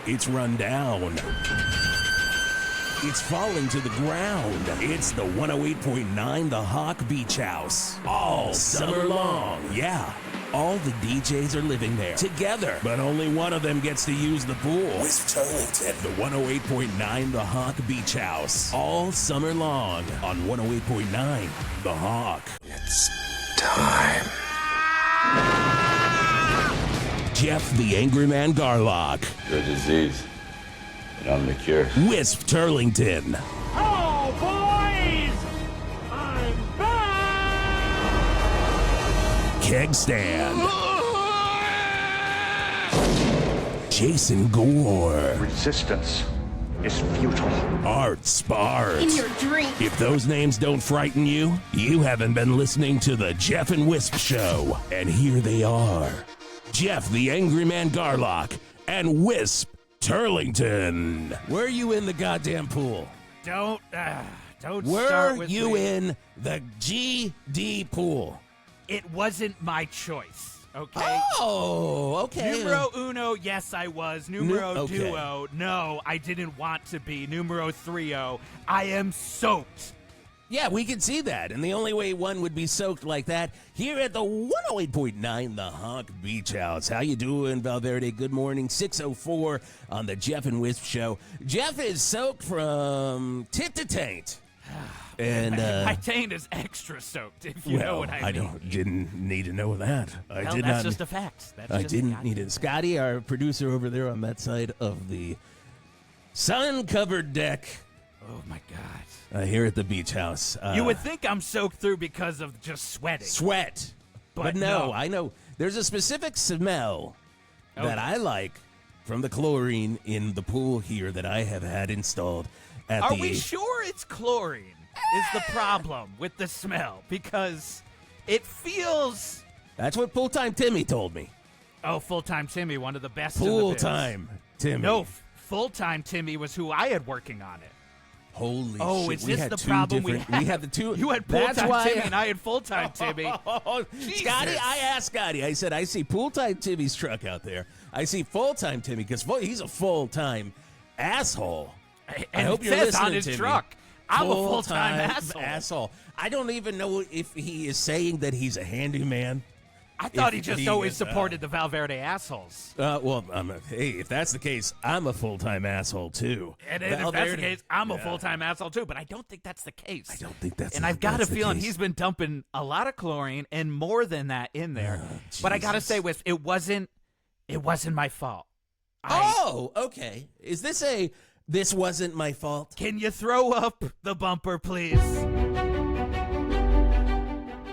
It's run down. It's falling to the ground. It's the 108.9 The Hawk Beach House. All summer long. Yeah. All the DJs are living there together, but only one of them gets to use the pool. Whisp Turlington. The 108.9 The Hawk Beach House. All summer long on 108.9 The Hawk. It's time. Geoff the Angry Man Garlock. Your disease, but I'm the cure. Whisp Turlington. Oh, boys! I'm back! Keg Stand. Jason Gore. Resistance is futile. Art Spart. In your drink. If those names don't frighten you, you haven't been listening to the Geoff and Whisp Show. And here they are. Geoff the Angry Man Garlock and Whisp Turlington. Were you in the goddamn pool? Don't start Were with you me. in the GD pool? It wasn't my choice, okay? Oh, okay. Numero uno, yes, I was. Numero okay. duo, no, I didn't want to be. Numero three-o, I am soaked. Yeah, we can see that. And the only way one would be soaked like that here at the 108.9 The Hawk Beach House. How you doing, Val Verde? Good morning. 6:04 on the Geoff and Whisp Show. Geoff is soaked from tit to taint. And My taint is extra soaked, if you know what I mean. Didn't need to know that. Well, that's just a fact. I didn't need it. Scotty, our producer over there on that side of the sun-covered deck. Oh, my God. Here at the beach house. You would think I'm soaked through because of just sweating. Sweat. But no, I know. There's a specific smell that I like from the chlorine in the pool here that I have had installed at Are we sure it's chlorine is the problem with the smell? Because it feels... That's what Full-Time Timmy told me. Oh, Full-Time Timmy, one of the best in the biz. Full-Time Timmy. No, Full-Time Timmy was who I had working on it. Holy shit. Oh, is this the problem we had? We had the two. You had Full-Time Timmy and I had Full-Time Timmy. Scotty, I asked Scotty. I said, I see Full-Time Timmy's truck out there. I see Full-Time Timmy because he's a full-time asshole. And I hope it you're says listening on his to truck, I'm a full-time Full-time asshole. I don't even know if he is saying that he's a handyman. I thought he just always is, supported the Val Verde assholes. Hey, if that's the case, I'm a full-time asshole, too. And if that's the case, I'm a full-time asshole, too. But I don't think that's the case. I don't think that's And I've got a feeling he's been dumping a lot of chlorine and more than that in there. But I got to say, Wisp, it wasn't my fault. Okay. Is this this wasn't my fault? Can you throw up the bumper, please?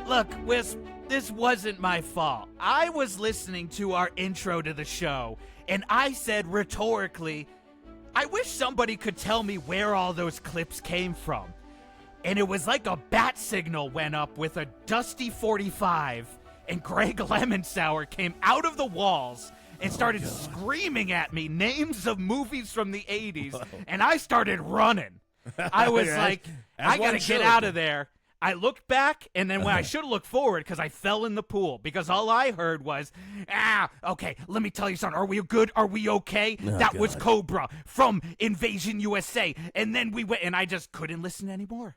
Look, Wisp, this wasn't my fault. I was listening to our intro to the show, and I said rhetorically, I wish somebody could tell me where all those clips came from. And it was like a bat signal went up with a dusty 45, and Greg Lemonsauer came out of the walls and started screaming at me names of movies from the 80s, and I started running. I was like, I gotta get out of there. I looked back, and then when I should have looked forward because I fell in the pool because all I heard was, okay, let me tell you something. Are we good? Are we okay? That was Cobra from Invasion USA. And then we went, and I just couldn't listen anymore.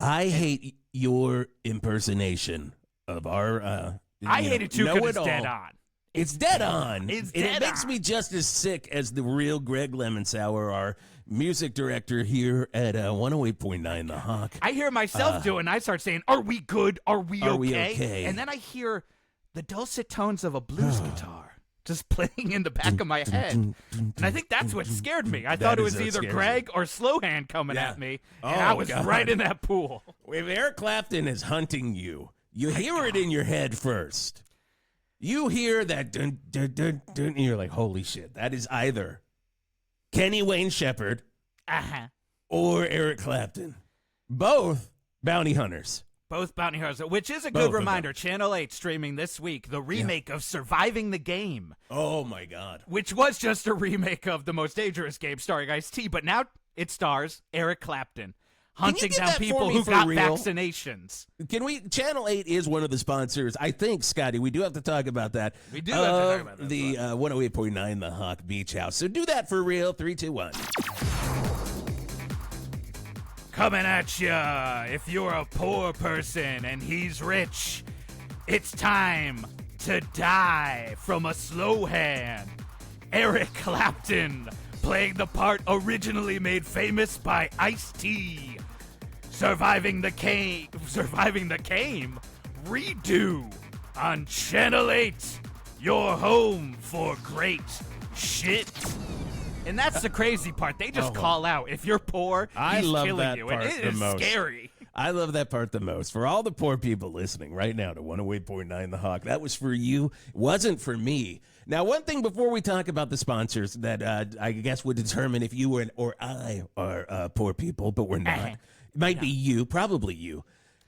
I hate your impersonation of our, I hate it too because it's dead on. It's dead on. It's and dead it makes on. me just as sick as the real Greg Lemonsauer, our music director here at 108.9 The Hawk. I hear myself doing. I start saying, "Are we good? Are we we okay?" And then I hear the dulcet tones of a blues guitar just playing in the back of my head, and I think that's what scared me. I thought it was either Greg or Slowhand coming at me, and I was right in that pool. If Eric Clapton is hunting you, you hear it in your head first. You hear that dun, dun, dun, dun, and you're like, holy shit, that is either Kenny Wayne Shepherd or Eric Clapton. Both bounty hunters. Both bounty hunters, which is a good reminder. Channel 8 streaming this week the remake of Surviving the Game. Oh, my God. Which was just a remake of The Most Dangerous Game starring Ice-T, but now it stars Eric Clapton. hunting get down that for people me who for got real? vaccinations. Can we? Channel 8 is one of the sponsors. I think, Scotty, we do have to talk about that. We do have to talk about that. The 108.9 The Hawk Beach House. So do that for real. 3, 2, 1. Coming at ya. If you're a poor person and he's rich, it's time to die from a slow hand. Eric Clapton playing the part originally made famous by Ice-T. Surviving the Game redo on Channel 8. Your home for great shit. And that's the crazy part. They just call out. If you're poor, I he's love killing that you. part And it the is most. scary. I love that part the most. For all the poor people listening right now to 108.9 The Hawk, that was for you. It wasn't for me. Now, one thing before we talk about the sponsors that I guess would determine if you or I are poor people, but we're not. It might be you, probably you.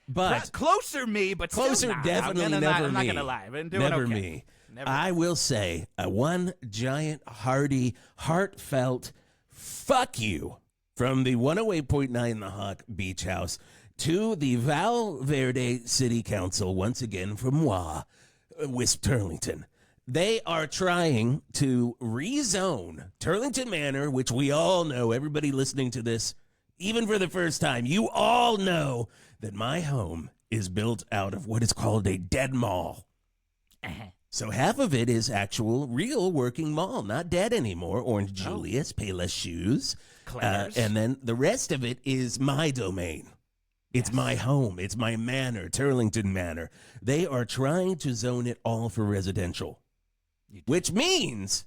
But Closer me, but closer, still not. definitely I'm never not me. going to lie. I've been doing Never okay. me. Never. I will say one giant, hearty, heartfelt fuck you from the 108.9 The Hawk Beach House to the Val Verde City Council, once again from Whisp Turlington. They are trying to rezone Turlington Manor, which we all know, everybody listening to this, even for the first time, you all know that my home is built out of what is called a dead mall. So half of it is actual, real working mall, not dead anymore. Orange Julius, Payless Shoes. And then the rest of it is my domain. It's my home. It's my manor, Turlington Manor. They are trying to zone it all for residential, which means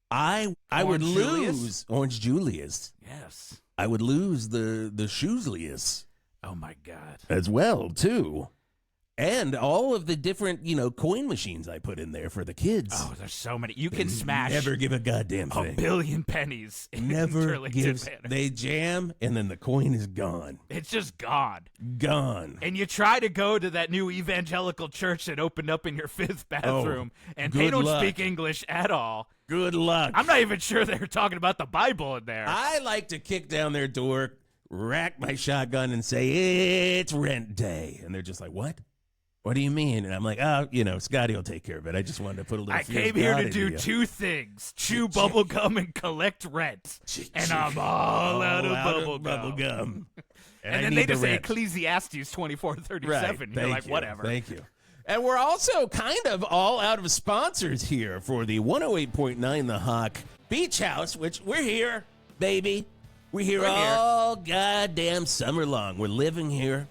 I would lose Orange Julius. Yes. I would lose the Shoeslius. Oh, my God. As well, too. And all of the different, coin machines I put in there for the kids. Oh, there's so many. You can smash Never give a goddamn thing. a billion pennies in Never Turlington gives. Manor. They jam, and then the coin is gone. It's just gone. Gone. And you try to go to that new evangelical church that opened up in your fifth bathroom, and they good don't luck. speak English at all. Good luck. I'm not even sure they're talking about the Bible in there. I like to kick down their door, rack my shotgun, and say, it's rent day. And they're just like, what? What do you mean? And I'm like, Scotty will take care of it. I just wanted to put a little I fear of came here God to into do you. two things: chew bubble gum and collect rent. And I'm all out of bubble gum. And I then need they the just say rent. Ecclesiastes 24:37. Right. You're Thank like, you. whatever. Thank you. And we're also kind of all out of sponsors here for the 108.9 The Hawk Beach House, which we're here, baby. We're here all goddamn summer long. We're living here.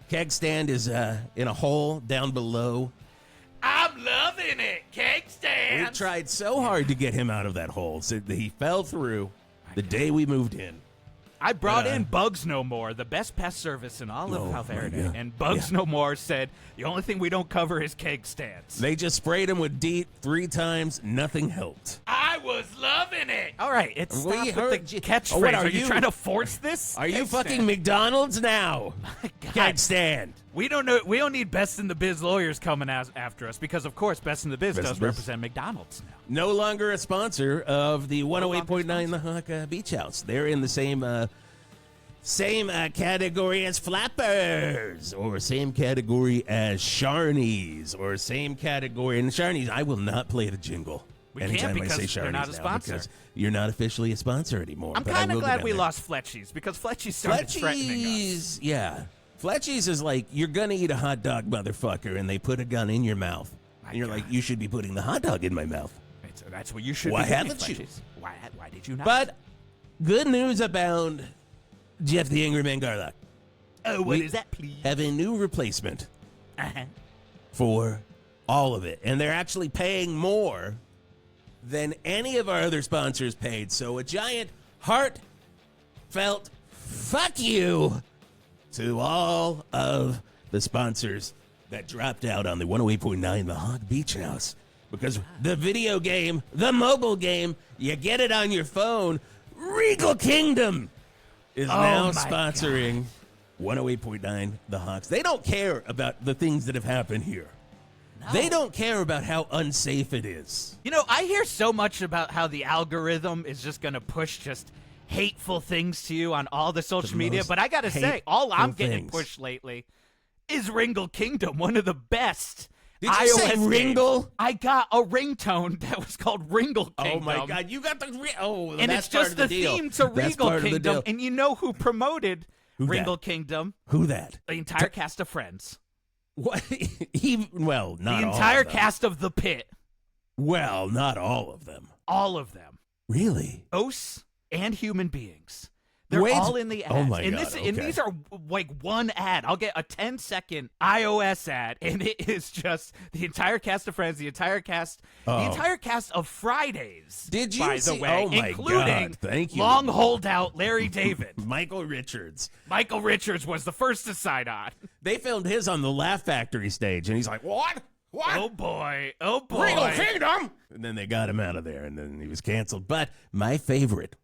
Keg stand is in a hole down below. I'm loving it, cake stand. We tried so hard to get him out of that hole, so that he fell through the day we moved in. I brought in Bugs No More, the best pest service in all of Val Verde. God. And Bugs No More said, the only thing we don't cover is keg stands. They just sprayed him with DEET 3 times. Nothing helped. I was loving it. All right, it's We stop with heard the you. catchphrase. Oh, what are are you you? trying to force this? Are you Keg fucking stand. McDonald's now? God. Keg stand. We don't know. We don't need Best in the Biz lawyers coming after us because, of course, Best in the Biz Best does in the Biz. represent McDonald's now. No longer a sponsor of the longer 108.9 The Hawk Beach House. They're in the same category as Flappers, or same category as Sharnies, or same category. And Sharnies, I will not play the jingle. We can't anytime because I say they're not Sharnies a now, sponsor. because you're not officially a sponsor anymore. I'm but I kind of will go glad down we there. lost Fletchies because Fletchies started threatening us. Fletchies, yeah. Fletchies is like, you're going to eat a hot dog, motherfucker, and they put a gun in your mouth. And you're like, you should be putting the hot dog in my mouth. That's what you should Why be doing, haven't you? Fletchies. Why did you not? But good news about Geoff the Angry Man Garlock. Oh, what is that, please? Have a new replacement for all of it. And they're actually paying more than any of our other sponsors paid. So a giant heartfelt fuck you to all of the sponsors that dropped out on the 108.9 The Hawk Beach House. Because the video game, the mobile game, you get it on your phone, Regal Kingdom is now sponsoring 108.9 The Hawks. They don't care about the things that have happened here. No. They don't care about how unsafe it is. You know, I hear so much about how the algorithm is just going to push just hateful things to you on all the social The media, most but I gotta say, all I'm hateful getting things. pushed lately is Ringle Kingdom, one of the best. Did you say iOS Ringle? games. I got a ringtone that was called Ringle Kingdom. Oh my God, you got the And that's it's just part the of the deal. theme to That's Ringle part of the Kingdom. deal. And you know who promoted Who that? Ringle Kingdom? Who that? The entire cast of Friends. What? Well, not The all entire of them. cast of The Pit. Well, not all of them. All of them. Really? Ghosts and human beings. They're Wait. all in the ads. Oh my and God, and okay. these are like one ad. I'll get a 10-second iOS ad, and it is just the entire cast of Friends, the entire cast of Fridays. Did you by see? the way, Oh my including God! Thank you. long holdout Larry David. Michael Richards. Michael Richards was the first to sign on. They filmed his on the Laugh Factory stage, and he's like, "What? What? Oh boy! Oh boy! Ringle Kingdom!" And then they got him out of there, and then he was canceled. But my favorite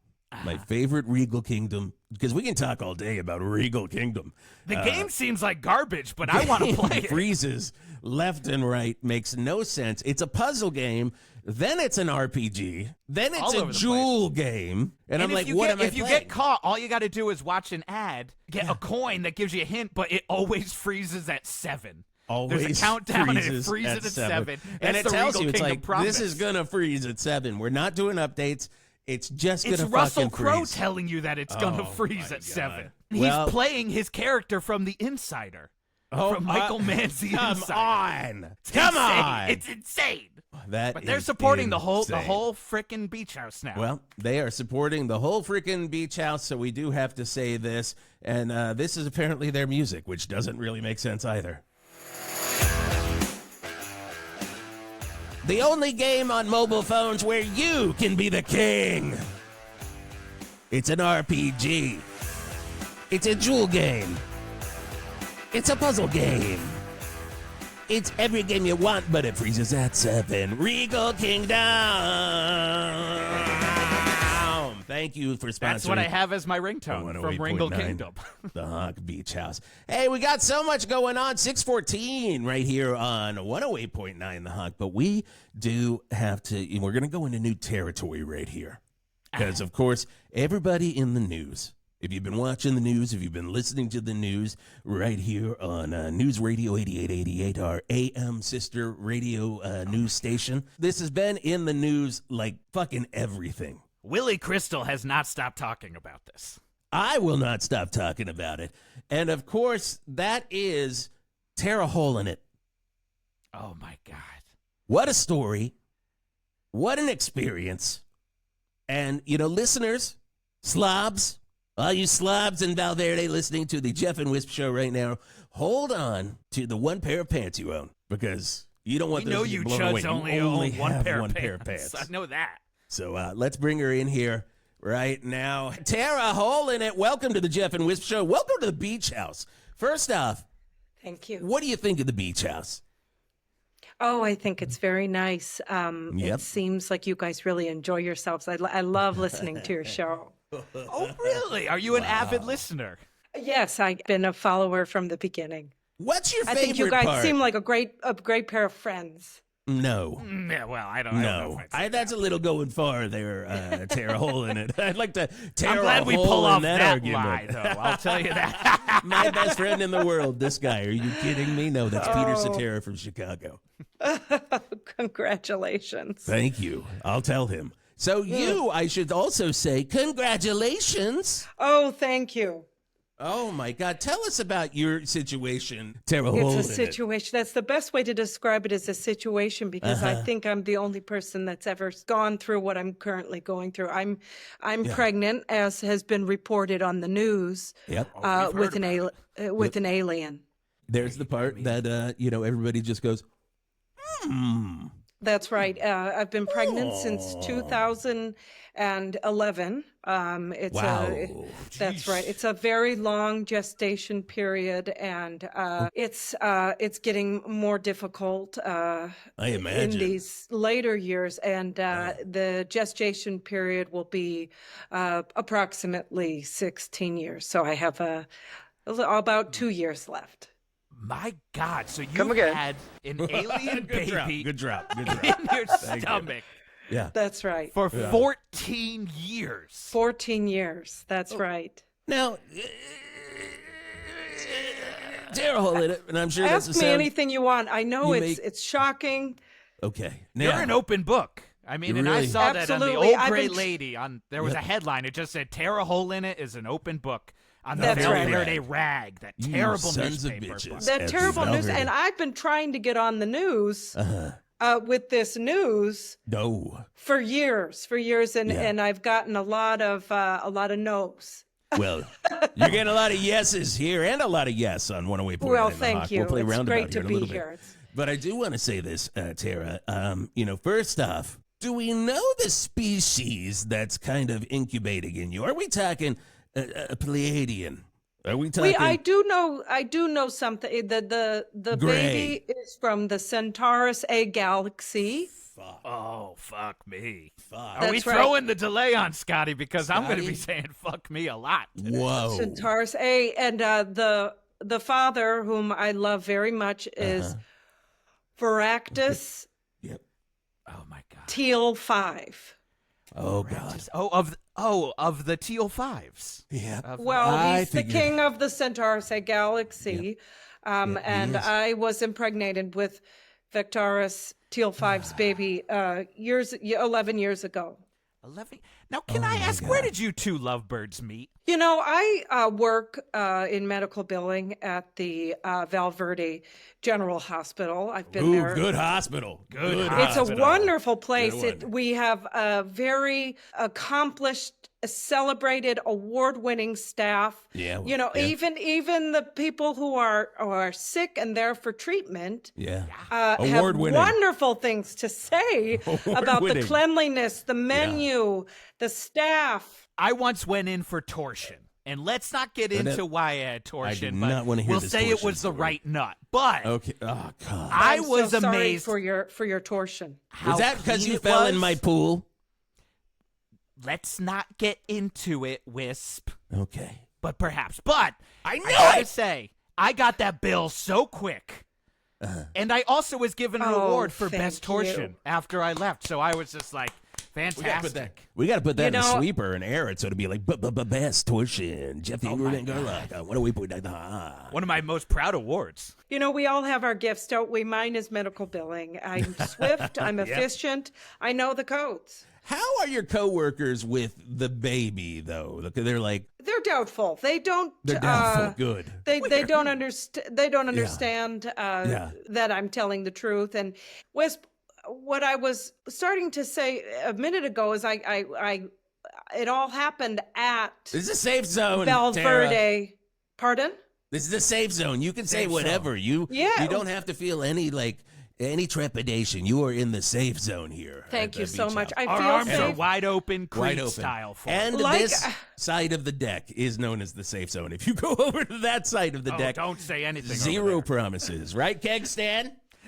Regal Kingdom, because we can talk all day about Regal Kingdom. The game seems like garbage, but I want to play it. Freezes left and right, makes no sense. It's a puzzle game, then it's an RPG, then it's All a over the jewel game, and I'm like, what am I if you playing? get caught, all you got to do is watch an ad, get a coin that gives you a hint, but it always freezes at 7. Always There's a countdown and it freezes freezes at 7. And That's it the tells Regal you, it's Kingdom like, promise. this is going to freeze at 7. We're not doing updates. It's just going It's to Russell fucking Crowe freeze. telling you that it's going to Oh, freeze my at 7. God. He's Well- playing his character from The Insider. Oh, from Michael Mann's The come Insider. on. It's Come insane. on. It's insane. That But they're is supporting the insane. whole frickin' beach house now. Well, they are supporting the whole freaking beach house, so we do have to say this. And this is apparently their music, which doesn't really make sense either. The only game on mobile phones where you can be the king. It's an RPG. It's a jewel game. It's a puzzle game. It's every game you want, but it freezes at 7. Regal Kingdom. Thank you for sponsoring. That's what I have as my ringtone from Ringle 108.9, Kingdom. The Hawk Beach House. Hey, we got so much going on. 614 right here on 108.9 The Hawk. But we do have to, we're going to go into new territory right here. Because, of course, everybody in the news, if you've been watching the news, if you've been listening to the news right here on News Radio 8888, our AM sister radio news station, this has been in the news like fucking everything. Willie Crystal has not stopped talking about this. I will not stop talking about it. And, of course, that is TERA HOLEINIT. Oh, my God. What a story. What an experience. And, listeners, slobs, all you slobs in Val Verde listening to the Geoff and Whisp Show right now, hold on to the one pair of pants you own, because you don't want We those know to get you blown away. chuds You only own one have pair one of pair pants. of pants. I know that. So let's bring her in here right now. TERA HOLEINIT, welcome to the Geoff and Whisp Show. Welcome to the Beach House. First off, Thank you. what do you think of the Beach House? Oh, I think it's very nice. Yep. It seems like you guys really enjoy yourselves. I love listening to your show. Oh, really? Are you an avid listener? Yes, I've been a follower from the beginning. What's your I favorite think you guys part? seem like a great pair of friends. No. Yeah, well, I don't know. No, if I'd say that's a little going far there, TERA HOLEINIT. I'd like to tear I'm glad a we hole pull in off that that argument. lie, though. I'll tell you that. My best friend in the world, this guy. Are you kidding me? No, that's Peter Cetera from Chicago. Congratulations. Thank you. I'll tell him. So I should also say, congratulations. Oh, thank you. Oh, my God. Tell us about your situation, TERA It's HOLEINIT. a situation. That's the best way to describe it, is a situation, because I think I'm the only person that's ever gone through what I'm currently going through. I'm pregnant, as has been reported on the news, Yep. with an alien. There's the part that, everybody just goes, That's right. I've been pregnant since 2011. Wow. That's right. It's a very long gestation period, and it's getting more difficult I imagine. in these later years. And the gestation period will be approximately 16 years. So I have about 2 years left. My God, so you Come again. had an alien Good drop. baby Good drop. in your stomach. Yeah. That's right. For 14 years. 14 years. That's right. Now, TERA HOLEINIT, and I'm sure Ask that's me anything you want. I know you it's shocking. Okay. You're Now, an open book. I mean, You and I really- saw that on the Absolutely. Old Great Lady. There was a headline. It just said, "TERA HOLEINIT is an open book." On the That's Val right. Verde rag, that You terrible sons of newspaper. bitches. book. That At terrible Val news. Verde. And I've been trying to get on the news with this news no. for years, and I've gotten a lot of no's. Well, you're getting a lot of yeses here and a lot of yes on 108.9 Well, The thank Hawk. you. We'll play It's roundabout great here to in a be little here. bit. But I do want to say this, Tara. First off, do we know the species that's kind of incubating in you? Are we talking a Pleiadian? Are we talking? I do know something. The Gray. baby is from the Centaurus A galaxy. Oh, fuck me. Fuck. Are we That's right. throwing the delay on Scotty? Because I'm going to be Scotty? saying fuck me a lot. Whoa. Centaurus A, and the father, whom I love very much, is Veractus Yep. Oh, my God. Teal 5. Oh God. Of the Teal Fives. Yeah. Well, I he's the figured- king of the Centaurus A galaxy, and is. I was impregnated with Victoris Teal 5's baby 11 years ago. 11. Now, can I ask, where did you two lovebirds meet? You know, I work in medical billing at the Val Verde General Hospital. I've been Ooh, there. good hospital. Good It's hospital. a wonderful place. Good one. We have a very accomplished, celebrated, award-winning staff. Yeah, You know, yeah. even the people who are sick and there for treatment Yeah. have Award-winning. wonderful things to say about the Award-winning. cleanliness, the menu, the staff. I once went in for torsion. And let's not get into why I had torsion, but not wanna hear we'll this say it torsion was the story. right nut. But Okay. Oh God. I I'm was so sorry amazed for your torsion. how Was that because clean you it fell in was. my pool? Let's not get into it, Wisp. Okay. But perhaps. But I knew gotta it! say, I got that bill so quick. And I also was given an Oh, award for thank best torsion you. after I left. So I was just like, fantastic. We got to put that You in the know- sweeper and air it so it'll be like best torsion. Jeff the Ingrid and Garlock. What do we put that? One of my most proud awards. You know, we all have our gifts, don't we? Mine is medical billing. I'm swift. I'm efficient. I know the codes. How are your coworkers with the baby though? Look, they're like They're doubtful. They don't. they're doubtful. Good. They don't understand. They don't understand Yeah. that I'm telling the truth. And Wisp, what I was starting to say a minute ago is it all happened at This is a safe zone. Val Tara. Verde. Pardon? This is a safe zone. You can say Safe whatever. You Yeah. don't have to feel any trepidation. You are in the safe zone here. Thank at you the so beach much. house. I Our feel arms are safe. wide open, Wide Creed open. style. For And Like- this side of the deck is known as the safe zone. If you go over to that side of the deck, don't say anything. zero over promises, right, Keg Stan?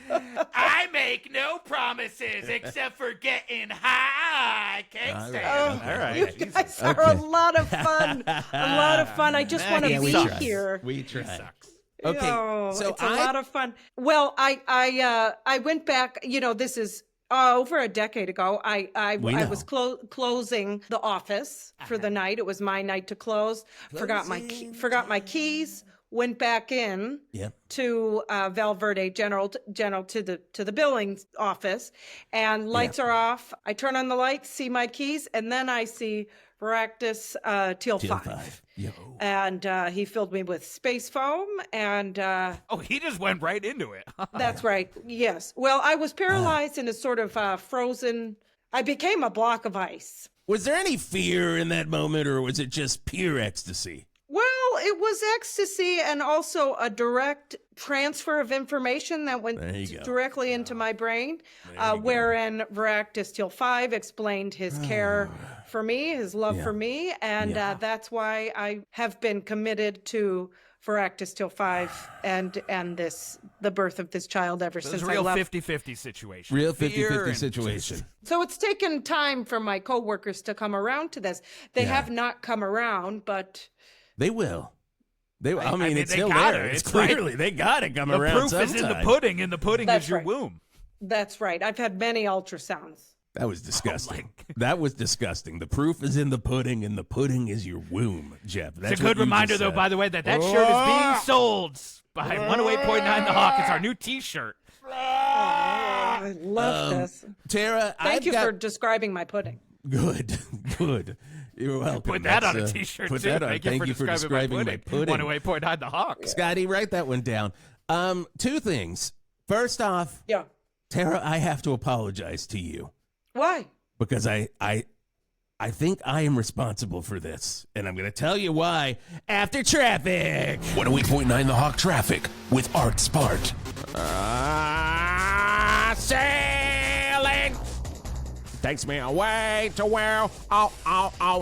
there. I make no promises except for getting high. Can't stand. All right. You guys are a lot of fun. A lot of fun. I just want to Yeah, be we try. here. We try. Sucks. Okay, Oh, so it's a lot of fun. Well, I went back. You know, this is over a decade ago. I We know. was closing the office for the night. It was my night to close. Forgot my keys. Went back in Yep. to Val Verde General to the billing office, and lights are off. I turn on the lights, see my keys, and then I see Veractus Teal 5. Yo. And he filled me with space foam, and Oh, he just went right into it. that's right. Yes. Well, I was paralyzed in a sort of frozen. I became a block of ice. Was there any fear in that moment, or was it just pure ecstasy? Well, it was ecstasy and also a direct transfer of information that went There you go. directly into my brain, wherein Veractus Teal 5 explained his care for me, his love for me, and that's why I have been committed to Veractus Teal 5 and the birth of this child ever It's since a I real left. 50-50 situation. Real Fear 50-50 and situation. So it's taken time for my coworkers to come around to this. They have not come around, but They will. I mean, mean, it's they still gotta. there. It's It's right. clearly they got to come The around proof is in the sometime. pudding, and the pudding That's is your right. womb. that's right. I've had many ultrasounds. That was disgusting. Oh That was disgusting. The proof is in the pudding, and the pudding is your womb, Geoff. That's it's a good reminder, though, by the way, that shirt is being sold by 108.9 The Hawk. It's our new T-shirt. I love this. Tara, Thank you for describing my pudding. Good. You're welcome. Put that on a T-shirt, put too. That on. Thank you for describing my pudding. 108.9 The Hawk. Scotty, write that one down. Two things. First off, Yeah. Tara, I have to apologize to you. Why? Because I think I am responsible for this, and I'm going to tell you why after traffic. 108.9 The Hawk Traffic with Art Spart. Sailing takes me away to where,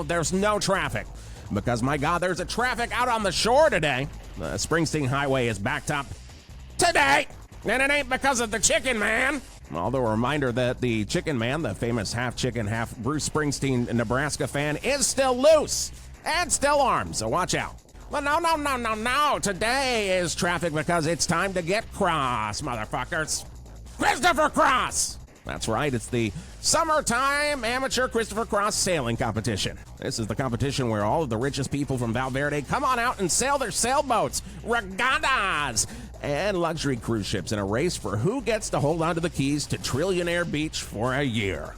there's no traffic. Because, my God, there's a traffic out on the shore today. The Springsteen Highway is backed up today, and it ain't because of the Chicken Man. Although a reminder that the Chicken Man, the famous half chicken, half Bruce Springsteen Nebraska fan, is still loose and still armed, so watch out. Well, no. Today is traffic because it's time to get cross, motherfuckers. Christopher Cross! That's right, it's the Summertime Amateur Christopher Cross Sailing Competition. This is the competition where all of the richest people from Val Verde come on out and sail their sailboats, regattas, and luxury cruise ships in a race for who gets to hold onto the keys to Trillionaire Beach for a year.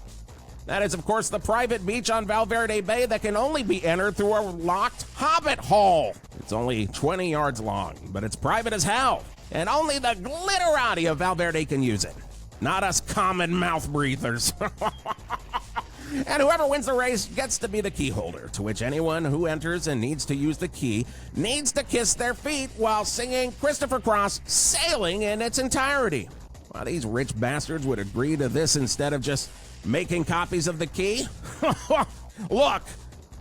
That is, of course, the private beach on Val Verde Bay that can only be entered through a locked hobbit hole. It's only 20 yards long, but it's private as hell, and only the glitterati of Val Verde can use it. Not us common mouth breathers. And whoever wins the race gets to be the key holder, to which anyone who enters and needs to use the key needs to kiss their feet while singing Christopher Cross Sailing in its entirety. Well, these rich bastards would agree to this instead of just making copies of the key? Look,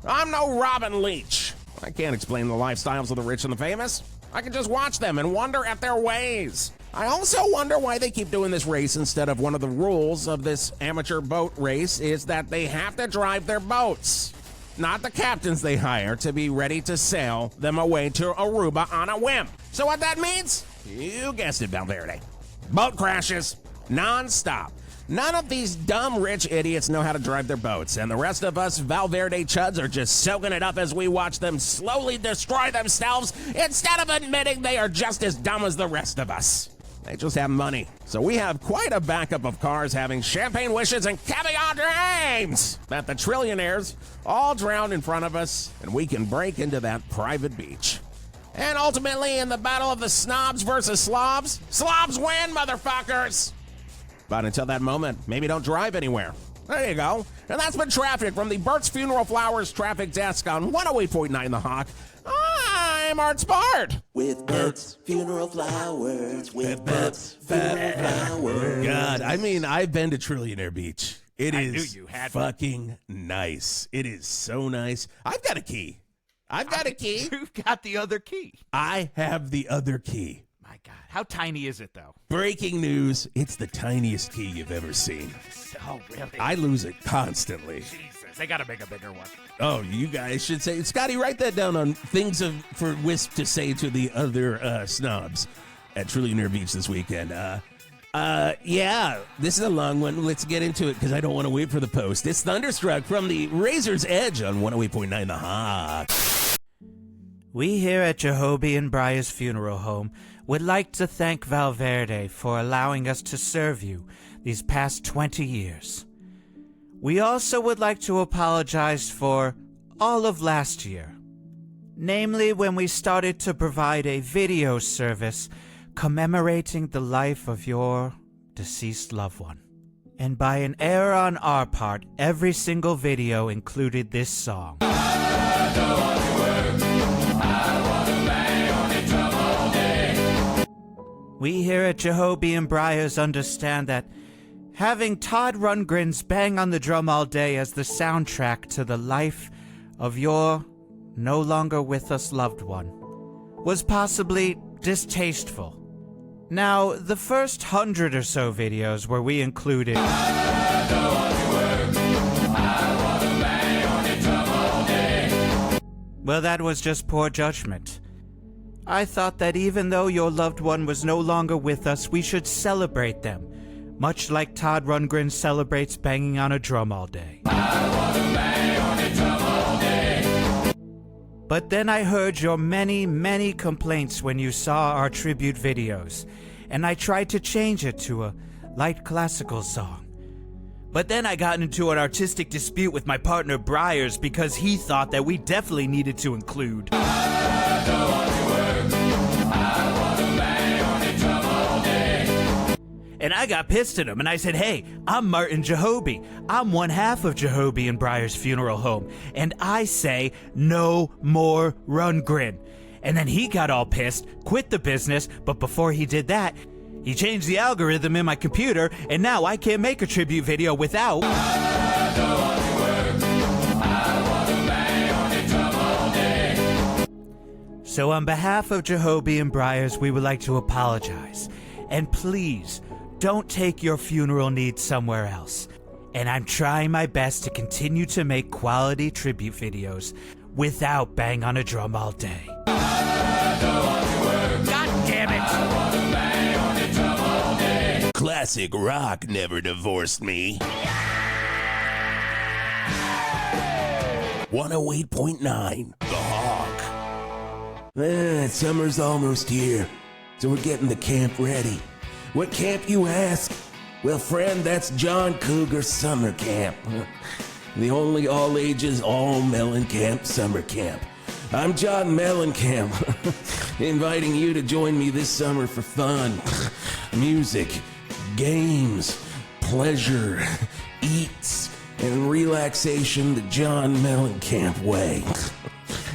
I'm no Robin Leach. I can't explain the lifestyles of the rich and the famous. I can just watch them and wonder at their ways. I also wonder why they keep doing this race instead of one of the rules of this amateur boat race is that they have to drive their boats, not the captains they hire to be ready to sail them away to Aruba on a whim. So what that means? You guessed it, Val Verde. Boat crashes, non-stop. None of these dumb rich idiots know how to drive their boats, and the rest of us Val Verde chuds are just soaking it up as we watch them slowly destroy themselves instead of admitting they are just as dumb as the rest of us. They just have money. So we have quite a backup of cars having champagne wishes and caviar dreams that the trillionaires all drown in front of us, and we can break into that private beach. And ultimately, in the battle of the snobs versus slobs, slobs win, motherfuckers! But until that moment, maybe don't drive anywhere. There you go. And that's been traffic from the Bert's Funeral Flowers traffic desk on 108.9 The Hawk. I'm Art Spart. With Bert's Funeral Flowers. With Bert's Funeral Flowers. God, I mean, I've been to Trillionaire Beach. It I is knew you had fucking nice. It is so nice. I've got a key. You've got the other key. I have the other key. My God. How tiny is it, though? Breaking news. It's the tiniest key you've ever seen. Oh, really? I lose it constantly. Jesus. They got to make a bigger one. Oh, you guys should say. Scotty, write that down on things for Whisp to say to the other snobs at Trillionaire Beach this weekend. Yeah, this is a long one. Let's get into it because I don't want to wait for the post. It's Thunderstruck from the Razor's Edge on 108.9 The Hawk. We here at Jehovah and Briar's Funeral Home would like to thank Val Verde for allowing us to serve you these past 20 years. We also would like to apologize for all of last year, namely when we started to provide a video service commemorating the life of your deceased loved one. And by an error on our part, every single video included this song. We here at Jehovah and Briars understand that having Todd Rundgren's Bang on the Drum All Day as the soundtrack to the life of your no longer with us loved one was possibly distasteful. Now, the first 100 or so videos where we included well, that was just poor judgment. I thought that even though your loved one was no longer with us, we should celebrate them much like Todd Rundgren celebrates banging on a drum all day. But then I heard your many, many complaints when you saw our tribute videos, and I tried to change it to a light classical song. But then I got into an artistic dispute with my partner Briars because he thought that we definitely needed to include And I got pissed at him, and I said, hey, I'm Martin Jahobi. I'm one half of Jahobi and Briar's Funeral Home, and I say no more Rundgren. And then he got all pissed, quit the business, but before he did that, he changed the algorithm in my computer, and now I can't make a tribute video without... So on behalf of Jahobi and Briars, we would like to apologize. And please, don't take your funeral needs somewhere else. And I'm trying my best to continue to make quality tribute videos without bang on a drum all day. God damn it! Classic rock never divorced me. 108.9 The Hawk. Summer's almost here, so we're getting the camp ready. What camp, you ask? Well, friend, that's John Cougar's summer camp. The only all-ages, all-Mellencamp summer camp. I'm John Mellencamp, inviting you to join me this summer for fun, music, games, pleasure, eats, and relaxation the John Mellencamp way.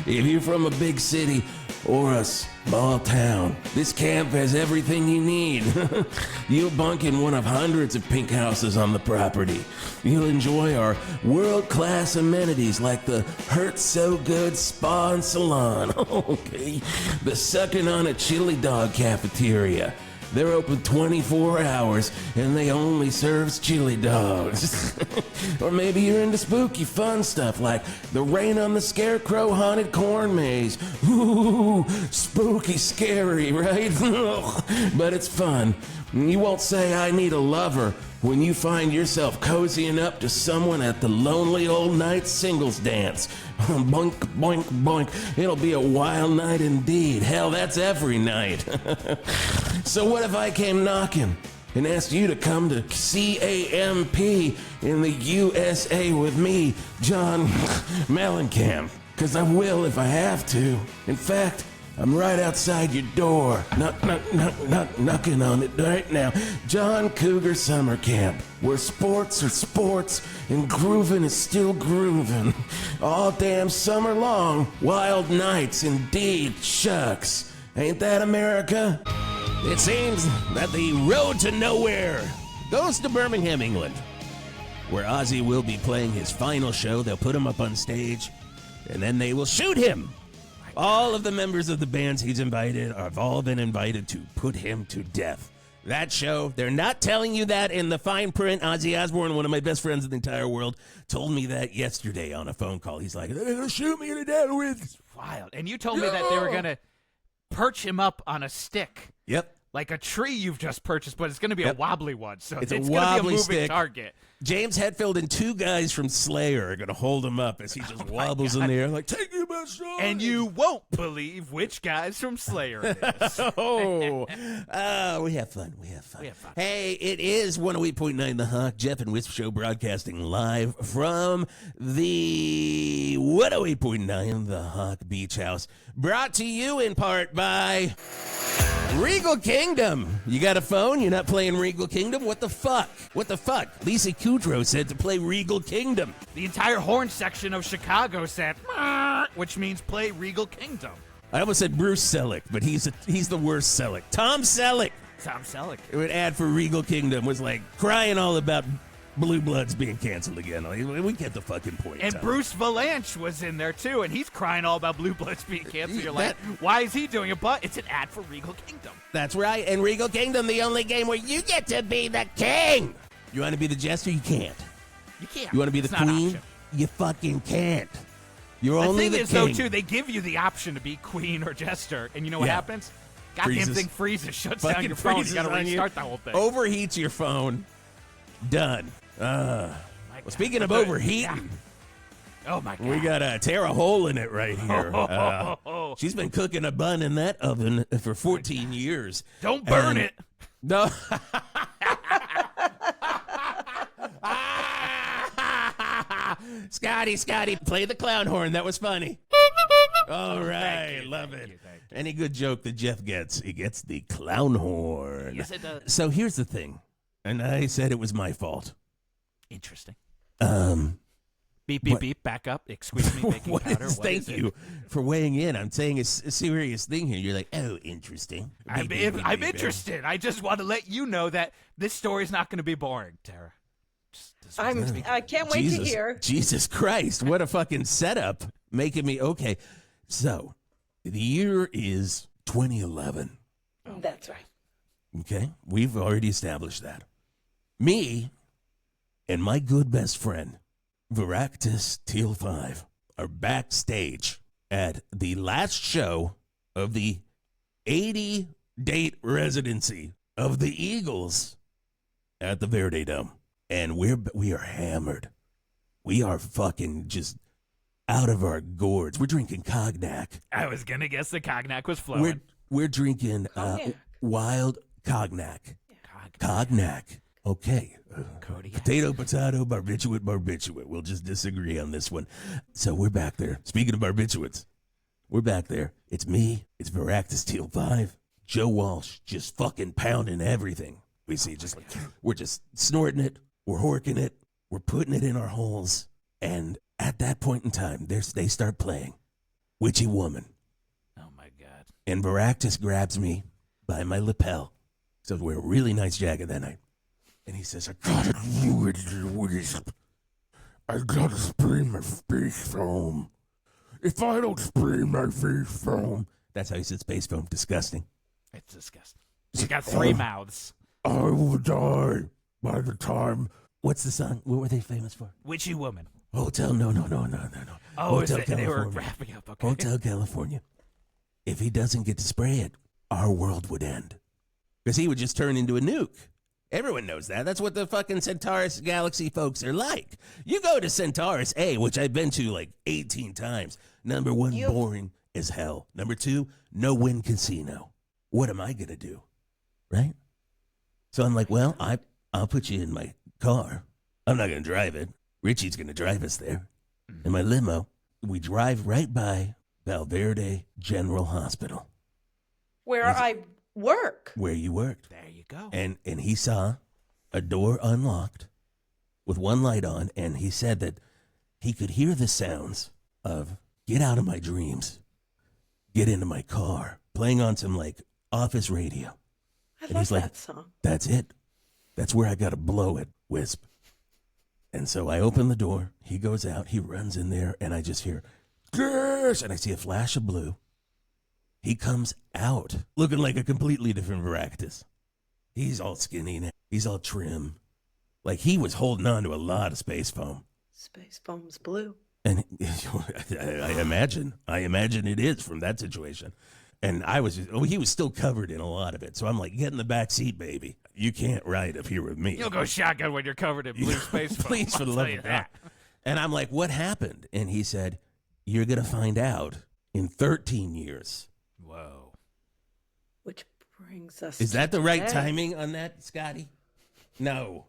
If you're from a big city or a small town, this camp has everything you need. You'll bunk in one of hundreds of pink houses on the property. You'll enjoy our world-class amenities like the Hurt So Good Spa and Salon. Okay, the Sucking on a Chili Dog Cafeteria. They're open 24 hours, and they only serve chili dogs. Or maybe you're into spooky fun stuff like the Rain on the Scarecrow Haunted Corn Maze. Ooh, spooky scary, right? But it's fun. You won't say, I need a lover, when you find yourself cozying up to someone at the lonely old night singles dance. Boink, boink, boink. It'll be a wild night indeed. Hell, that's every night. So what if I came knocking and asked you to come to CAMP in the USA with me, John Mellencamp? Because I will if I have to. In fact, I'm right outside your door, knocking on it right now. John Cougar Summer Camp, where sports are sports and grooving is still grooving. All damn summer long, wild nights indeed, shucks. Ain't that America? It seems that the road to nowhere goes to Birmingham, England, where Ozzy will be playing his final show. They'll put him up on stage, and then they will shoot him. All of the members of the bands he's invited have all been invited to put him to death. That show, they're not telling you that in the fine print. Ozzy Osbourne, one of my best friends in the entire world, told me that yesterday on a phone call. He's like, they're going to shoot me to death with. It's wild. And you told me that they were going to perch him up on a stick. Yep. Like a tree you've just purchased, but it's going to be a wobbly one. So it's going to wobbly be a moving stick. target. James Hetfield and two guys from Slayer are going to hold him up as he just wobbles in the air like, take me by storm. And you won't believe which guys from Slayer it is. We have fun. We have fun. Hey, it is 108.9 The Hawk, Geoff and Whisp Show, broadcasting live from the 108.9 The Hawk Beach House. Brought to you in part by Regal Kingdom. You got a phone? You're not playing Regal Kingdom? What the fuck? What the fuck? Lisa Kudrow said to play Regal Kingdom. The entire horn section of Chicago said, which means play Regal Kingdom. I almost said Bruce Selleck, but he's the worst Selleck. Tom Selleck. An ad for Regal Kingdom was like crying all about Blue Bloods being canceled again. We get the fucking point. And Tom. Bruce Valanche was in there too, and he's crying all about Blue Bloods being canceled. You're like, why is he doing it? But it's an ad for Regal Kingdom. That's right. And Regal Kingdom, the only game where you get to be the king. You want to be the jester? You can't. You can't. You want to be the queen? You fucking can't. You're only the king. The thing is, though, too, they give you the option to be queen or jester, and you know what happens? Goddamn thing freezes, shuts down your phone. You got to restart the whole thing. Overheats your phone. Done. Well, speaking of overheating. Yeah. Oh, my God. We got a TERA HOLEINIT right here. She's been cooking a bun in that oven for 14 years. Don't burn it. No. Scotty, play the clown horn. That was funny. All right, love it. Any good joke that Geoff gets, he gets the clown horn. Yes, it does. So here's the thing, and I said it was my fault. Interesting. Beep, beep, beep, back up. Excuse me, baking powder. Thank you for weighing in. I'm saying a serious thing here. You're like, oh, interesting. I'm interested. I just want to let you know that this story is not going to be boring, Tara. I can't wait to hear. Jesus Christ, what a fucking setup. Making me, okay. So, the year is 2011. That's right. Okay? We've already established that. Me and my good best friend, Veractus Five, are backstage at the last show of the 80-date residency of the Eagles at the Verde Dome. And we are hammered. We are fucking just out of our gourds. We're drinking cognac. I was going to guess the cognac was flowing. We're drinking wild cognac. Cognac. Okay. Potato, barbiturate. We'll just disagree on this one. So we're back there. Speaking of barbiturates, we're back there. It's me. It's Veractus Five. Joe Walsh just fucking pounding everything. We see we're just snorting it. We're horking it. We're putting it in our holes. And at that point in time, they start playing Witchy Woman. Oh, my God. And Veractus grabs me by my lapel. So we're a really nice jacket that night. And he says, I gotta do it, Wisp. I gotta spray my face foam. If I don't spray my face foam. That's how he said space foam. Disgusting. It's disgusting. You got three mouths. I will die by the time. What's the song? What were they famous for? Witchy Woman. Hotel. No. Oh, Hotel they were California. wrapping up. Okay. Hotel California. If he doesn't get to spray it, our world would end. Because he would just turn into a nuke. Everyone knows that. That's what the fucking Centaurus Galaxy folks are like. You go to Centaurus A, which I've been to like 18 times. Number one, boring as hell. Number two, no-win casino. What am I going to do? Right? So I'm like, well, I'll put you in my car. I'm not going to drive it. Ritchie's going to drive us there. In my limo, we drive right by Val Verde General Hospital. Where I work. Where you worked. There you go. And he saw a door unlocked with one light on, and he said that he could hear the sounds of get out of my dreams, get into my car, playing on some like office radio. I love that song. That's it. That's where I got to blow it, Wisp. And so I open the door. He goes out. He runs in there, and I just hear, yes! And I see a flash of blue. He comes out looking like a completely different Veractus. He's all skinny now. He's all trim. Like he was holding on to a lot of space foam. Space foam's blue. And I imagine it is from that situation. And he was still covered in a lot of it. So I'm like, get in the back seat, baby. You can't ride up here with me. You'll go shotgun when you're covered in blue space foam. Please, for the love of God. And I'm like, what happened? And he said, you're going to find out in 13 years. Whoa. Which brings us Is that the to right today. timing on that, Scotty? No.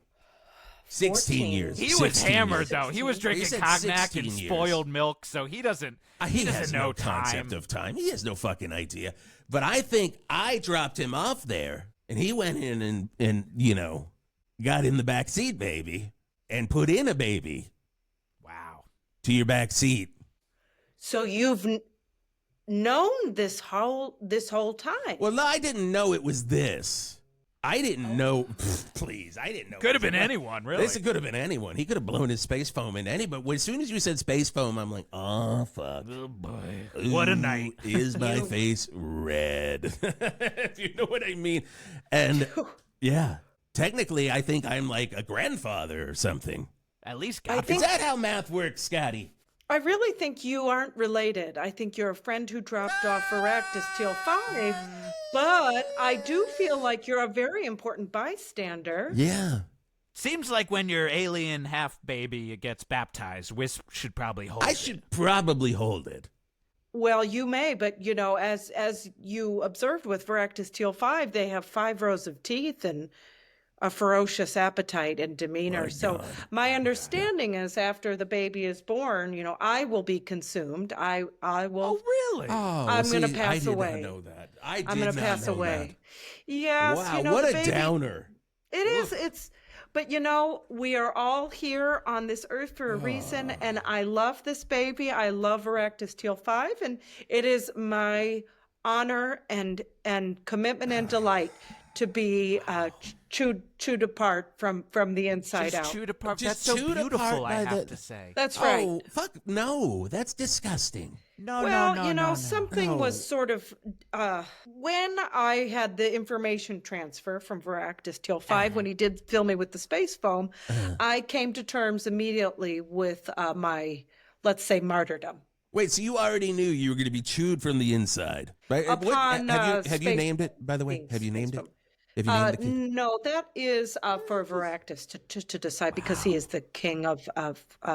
16 years. He was 16 hammered, years. though. He was drinking said cognac 16 and years. spoiled milk, so he doesn't Has know no concept of time. He has no fucking idea. But I think I dropped him off there, and he went in and got in the back seat, baby, and put in a baby. Wow. To your back seat. So you've known this whole time. Well, no, I didn't know it was this. I didn't know. Please, I didn't know. Could have been anyone, really. This could have been anyone. He could have blown his space foam in any. But as soon as you said space foam, I'm like, oh fuck. Oh boy. Ooh, What a night. Is my face red? If you know what I mean. And yeah, technically, I think I'm like a grandfather or something. At least I Is think that how math works, Scotty? I really think you aren't related. I think you're a friend who dropped off Veractus Teal 5, but I do feel like you're a very important bystander. Yeah. Seems like when your alien half baby gets baptized, Whisp should probably hold it. I should probably hold it. Well, you may, but as you observed with Veractus Teal 5, they have 5 rows of teeth and a ferocious appetite and demeanor. My understanding is after the baby is born, I will be consumed. I will. Oh, really? I'm going to pass away. I did not know that. I'm going to pass away. Yes. Wow, what a downer. It is. But we are all here on this earth for a reason, and I love this baby. I love Veractus Teal 5, and it is my honor and commitment and delight to be chewed apart from the inside out. Chewed apart. Just That's so chewed beautiful, apart I by have to say. That's right. Oh, fuck, no, that's disgusting. No. Something was sort of when I had the information transfer from Veractus Teal 5, when he did fill me with the space foam, I came to terms immediately with my, let's say, martyrdom. Wait, so you already knew you were going to be chewed from the inside, right? Upon, have you named it, by the way? Have you named it? Have you named the king? No, that is for Veractus to decide, because he is the king of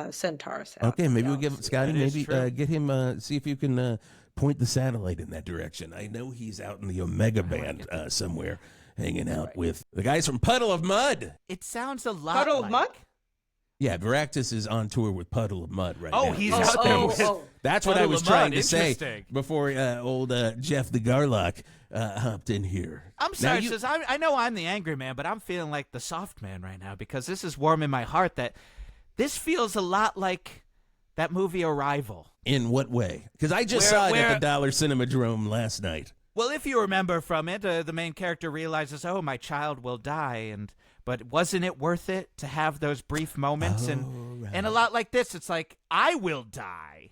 centaurs. Okay, maybe we'll give Scotty, maybe true. get him, see if you can point the satellite in that direction. I know he's out in the Omega Band somewhere, hanging out with the guys from Puddle of Mud. It sounds a lot Puddle like... of Mud? Yeah, Veractus is on tour with Puddle of Mud right now. Oh, he's out there with... That's what I Puddle was of trying Mud. to say Interesting. before old Jeff the Garlock hopped in here. I'm sorry, sis. I know I'm the angry man, but I'm feeling like the soft man right now, because this is warming my heart that this feels a lot like that movie Arrival. In what way? Because I just saw it at the Dollar Cinemadrome last night. Well, if you remember from it, the main character realizes, oh, my child will die, but wasn't it worth it to have those brief moments? And a lot like this, it's like, I will die.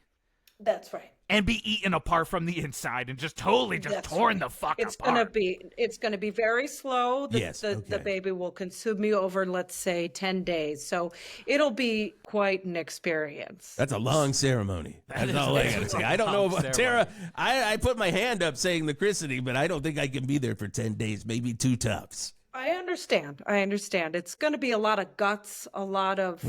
That's right. And be eaten apart from the inside and just totally torn the fuck apart. It's gonna be very slow. The baby will consume me over, let's say, 10 days. So it'll be quite an experience. That's a long ceremony. That's all I gotta say. I don't know about Tara. I put my hand up saying the christening, but I don't think I can be there for 10 days. Maybe 2 tufts. I understand. It's going to be a lot of guts, a lot of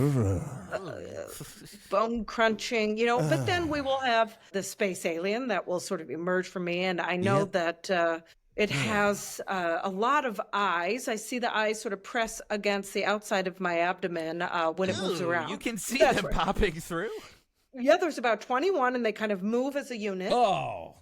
bone crunching, but then we will have the space alien that will sort of emerge from me. And I know that it has a lot of eyes. I see the eyes sort of press against the outside of my abdomen when it moves around. You can see them popping through? Yeah, there's about 21, and they kind of move as a unit. Oh.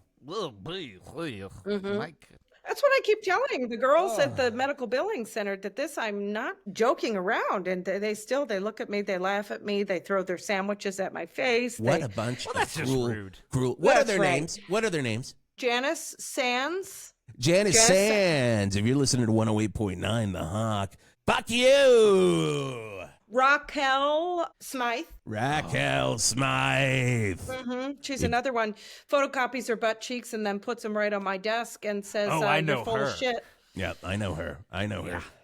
That's what I keep telling the girls at the medical billing center, that I'm not joking around. And they look at me, they laugh at me, they throw their sandwiches at my face. What a bunch of that's cruel, just rude. Cruel. What are their names? What are their names? Janice Sands. Janice Sands. If you're listening to 108.9 The Hawk, fuck you. Raquel Smythe. Raquel Smythe. She's another one. Photocopies her butt cheeks and then puts them right on my desk and says, I know you're full her. of shit. Yeah, I know her.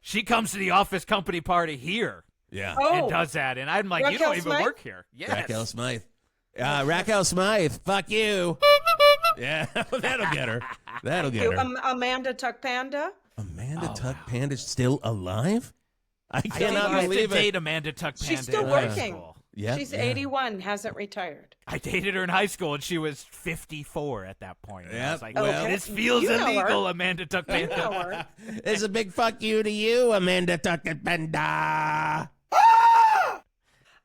She comes to the office company party here. Yeah. And does that. And I'm like, Raquel you don't even Smythe? work here. Yes. Raquel Smythe. Raquel Smythe, fuck you. Yeah, that'll get her. Amanda Tuck Panda. Amanda Tuck Panda's still alive? I I cannot used believe to it. date Amanda Tuck Panda. She's still in high working. school. Yeah, She's 81, hasn't retired. I dated her in high school, and she was 54 at that point. And I was like, well, this feels you know illegal, her. Amanda Tuck You Panda. know her. It's a big fuck you to you, Amanda Tuck Panda.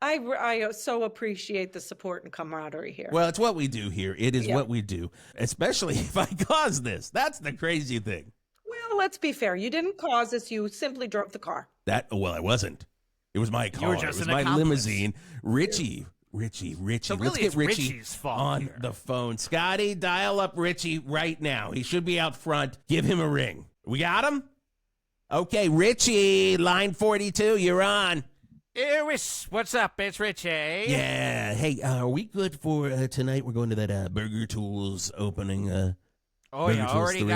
I so appreciate the support and camaraderie here. Well, it's what we do here. It is what we do, especially if I cause this. That's the crazy thing. Well, let's be fair. You didn't cause this. You simply drove the car. I wasn't. It was my car. You were just it was an my accomplice. limousine. Richie. So Let's really, get it's Richie Richie's fault on here. the phone. Scotty, dial up Richie right now. He should be out front. Give him a ring. We got him? Okay, Richie, line 42, you're on. Hey, what's up? It's Ritchie. Yeah. Hey, are we good for tonight? We're going to that Burger Tools opening. Oh yeah, Burger already Tools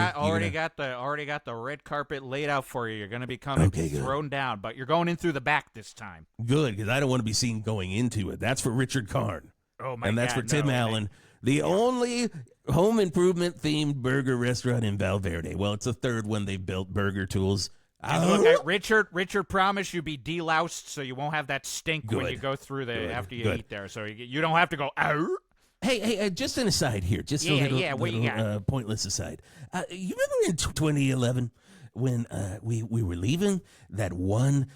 3. got the red carpet laid out for you. You're gonna be coming thrown down, but you're going in through the back this time. Good, because I don't want to be seen going into it. That's for Richard Karn. Oh, my And that's God, for Tim no. Allen, the only home improvement-themed burger restaurant in Val Verde. Well, it's the third one they built, Burger Tools. And look, Richard promised you'd be deloused so you won't have that stink when Good. you go through after you Good. eat there. So you don't have to go, "Ow." Hey, just an aside here. Just a little, what you got? pointless aside. You remember in 2011 when we were leaving that one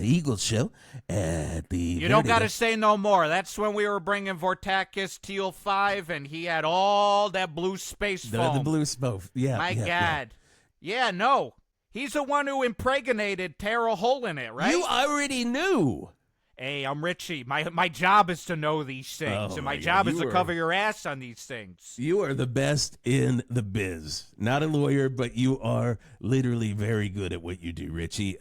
Eagles show at the... You don't got to say no more. That's when we were bringing Veractus Teal 5, and he had all that blue space foam. The blue smoke. Yeah. My yeah, God. Yeah, no. He's the one who impregnated TERA HOLEINIT, right? You already knew. Hey, I'm Ritchie. My job is to know these things, and my job is to cover your ass on these things. You are the best in the biz. Not a lawyer, but you are literally very good at what you do, Ritchie.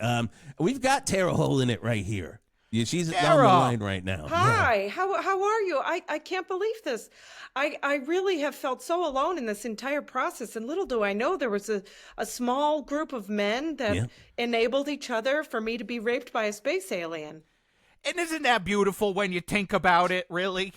We've got TERA HOLEINIT right here. Yeah, she's on the line right now. Hi, how are you? I can't believe this. I really have felt so alone in this entire process, and little do I know there was a small group of men that enabled each other for me to be raped by a space alien. And isn't that beautiful when you think about it, really?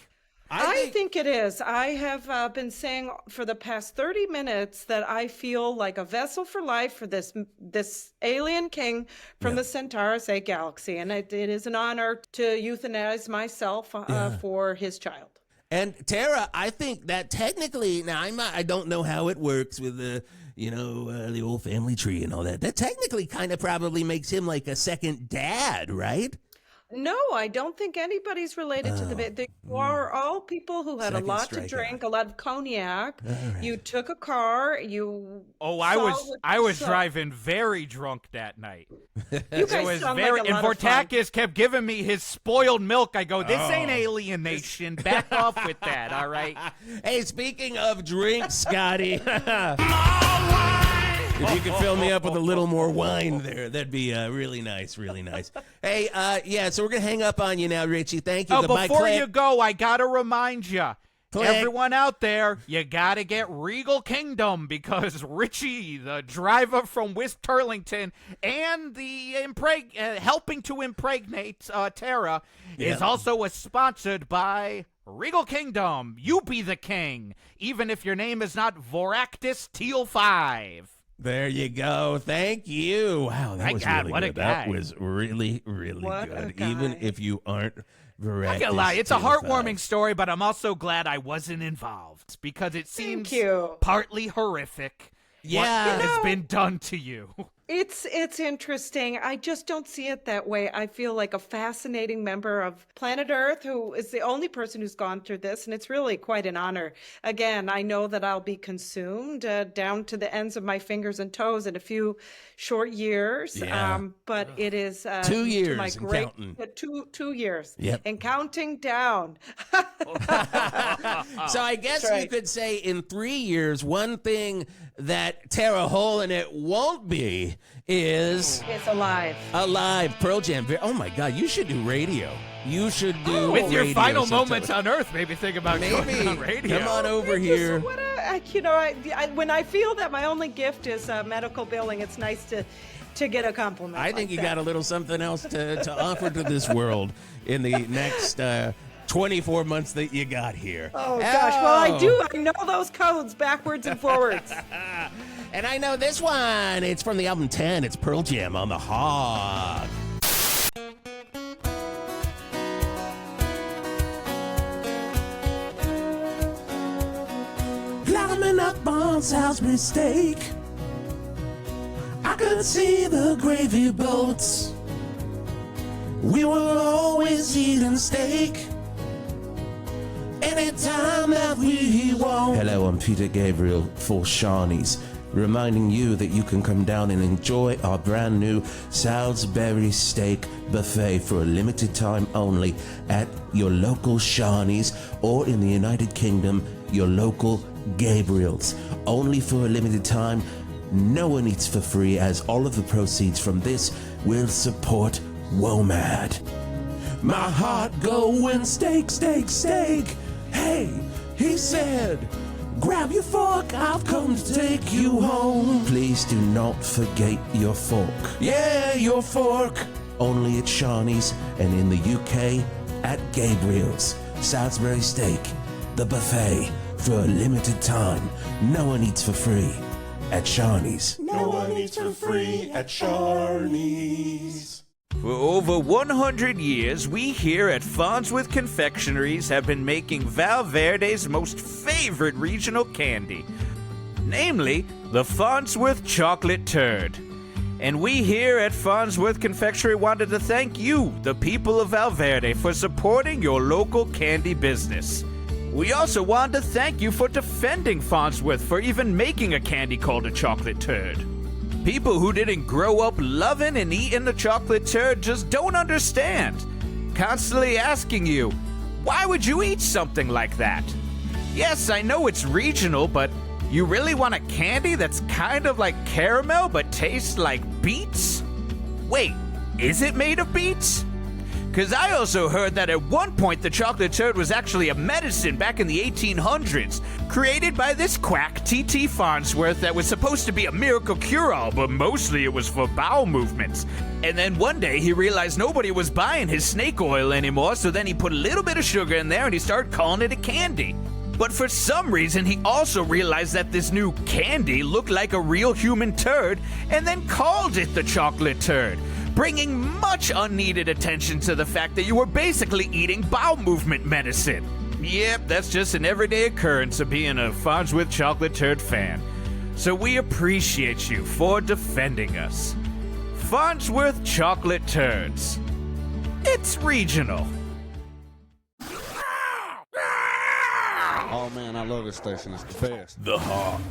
I think it is. I have been saying for the past 30 minutes that I feel like a vessel for life for this alien king from the Centaurus A galaxy, and it is an honor to euthanize myself for his child. And Tara, I think that technically, now I don't know how it works with the old family tree and all that. That technically kind of probably makes him like a second dad, right? No, I don't think anybody's related to the bit. They are all people who had a lot to drink, a lot of cognac. Right. You took a car. I was driving very drunk that night. You guys sound like a lot and of fun. Veractus kept giving me his spoiled milk. I go, this ain't alienation. Back off with that, all right? Hey, speaking of drinks, Scotty. If you could fill me up with a little more wine there, that'd be really nice, really nice. Hey, so we're going to hang up on you now, Ritchie. Thank you. Goodbye, before you go, I got to remind you, everyone out there, you got to get Regal Kingdom because Ritchie, the driver from Whisp Turlington, and the helping to impregnate Tara, is also sponsored by Regal Kingdom. You be the king, even if your name is not Veractus Teal 5. There you go. Thank you. Wow, that was really what good. A guy. That was really, really good. Even if you aren't Veractus. I can't lie. It's a heartwarming story, but I'm also glad I wasn't involved because it seems partly horrific. What has been done to you? It's interesting. I just don't see it that way. I feel like a fascinating member of planet Earth who is the only person who's gone through this, and it's really quite an honor. Again, I know that I'll be consumed down to the ends of my fingers and toes in a few short years. But it is 2 years to my and great counting. 2 years and counting down. So I guess you could say in 3 years, one thing that TERA HOLEINIT won't be is it's alive. Pearl Jam. Oh my God, you should do radio. You should do with your radio final sometime. moments on Earth. Maybe think about going on radio. Come on over here. When I feel that my only gift is medical billing, it's nice to get a compliment. I think you got a little something else to offer to this world in the next 24 months that you got here. Oh, gosh. Well, I do. I know those codes backwards and forwards. And I know this one. It's from the album 10. It's Pearl Jam on the Hog. Climbing up on Salisbury Steak, I could see the gravy boats. We were always eating steak anytime that we want. Hello, I'm Peter Gabriel for Shawnee's, reminding you that you can come down and enjoy our brand new Salisbury Steak Buffet for a limited time only at your local Shawnee's, or in the United Kingdom, your local Gabriel's. Only for a limited time. No one eats for free, as all of the proceeds from this will support WOMAD. My heart going steak, steak, steak. Hey, he said, grab your fork, I've come to take you home. Please do not forget your fork. Yeah, your fork. Only at Shawnee's and in the UK at Gabriel's, Salisbury Steak, the buffet for a limited time. No one eats for free at Shawnee's. No one eats for free at Shawnee's. For over 100 years, we here at Farnsworth Confectionaries have been making Val Verde's most favorite regional candy, namely the Farnsworth Chocolate Turd. And we here at Farnsworth Confectionery wanted to thank you, the people of Val Verde, for supporting your local candy business. We also wanted to thank you for defending Farnsworth for even making a candy called a chocolate turd. People who didn't grow up loving and eating the chocolate turd just don't understand. Constantly asking you, why would you eat something like that? Yes, I know it's regional, but you really want a candy that's kind of like caramel but tastes like beets? Wait, is it made of beets? Because I also heard that at one point the chocolate turd was actually a medicine back in the 1800s, created by this quack, T.T. Farnsworth, that was supposed to be a miracle cure-all, but mostly it was for bowel movements. And then one day he realized nobody was buying his snake oil anymore, so then he put a little bit of sugar in there and he started calling it a candy. But for some reason, he also realized that this new candy looked like a real human turd and then called it the chocolate turd, bringing much unneeded attention to the fact that you were basically eating bowel movement medicine. Yep, that's just an everyday occurrence of being a Farnsworth chocolate turd fan. So we appreciate you for defending us. Farnsworth chocolate turds. It's regional. Oh man, I love this station. It's the best. The Hawk.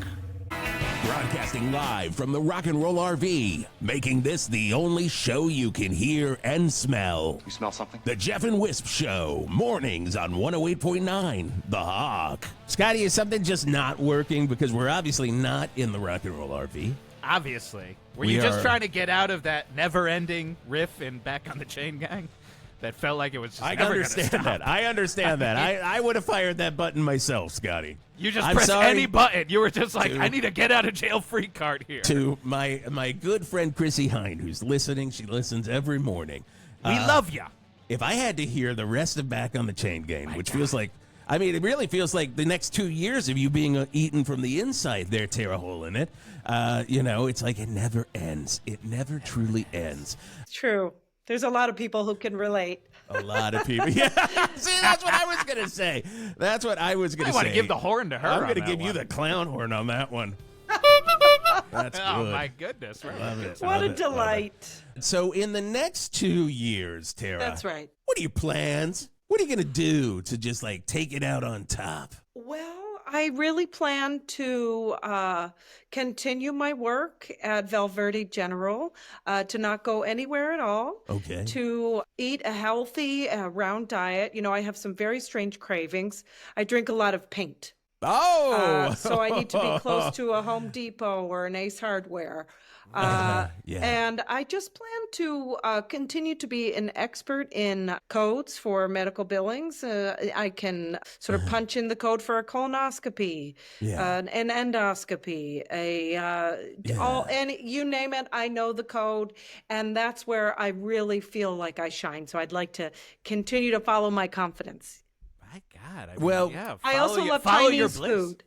Broadcasting live from the Rock and Roll RV, making this the only show you can hear and smell. You smell something? The Geoff and Whisp Show, mornings on 108.9 The Hawk. Scotty, is something just not working? Because we're obviously not in the Rock and Roll RV. Obviously. Were We you just are- trying to get out of that never-ending riff in Back on the Chain Gang? That felt like it was just I never understand gonna stop. that. I understand that. I would have fired that button myself, Scotty. You just I'm press sorry any button. You were just like, to- I need a get-out-of-jail-free card here. To my good friend Chrissy Hind, who's listening. She listens every morning. We love ya. If I had to hear the rest of Back on the Chain Gang, which feels like, I mean, it really feels like the next 2 years of you being eaten from the inside there, TERA HOLEINIT. You know, it's like it never ends. It never truly ends. It's true. There's a lot of people who can relate. A lot of people. Yeah. See, that's what I was going to say. That's what I was going to say. I want to give the horn to her. I'm on going to that give you one. the clown horn on that one. That's good. Oh, my goodness. Right. Love it. What love a it, love delight. it. So in the next 2 years, Tara. That's right. What are your plans? What are you going to do to just like take it out on top? Well, I really plan to continue my work at Val Verde General, to not go anywhere at all. Okay. To eat a healthy, round diet. You know, I have some very strange cravings. I drink a lot of paint. Oh! So I need to be close to a Home Depot or an Ace Hardware. Yeah. And I just plan to continue to be an expert in codes for medical billings. I can sort of punch in the code for a colonoscopy, an endoscopy, and you name it, I know the code. And that's where I really feel like I shine. So I'd like to continue to follow my confidence. My God. I mean, Well, yeah, I also love follow your Chinese bliss. food.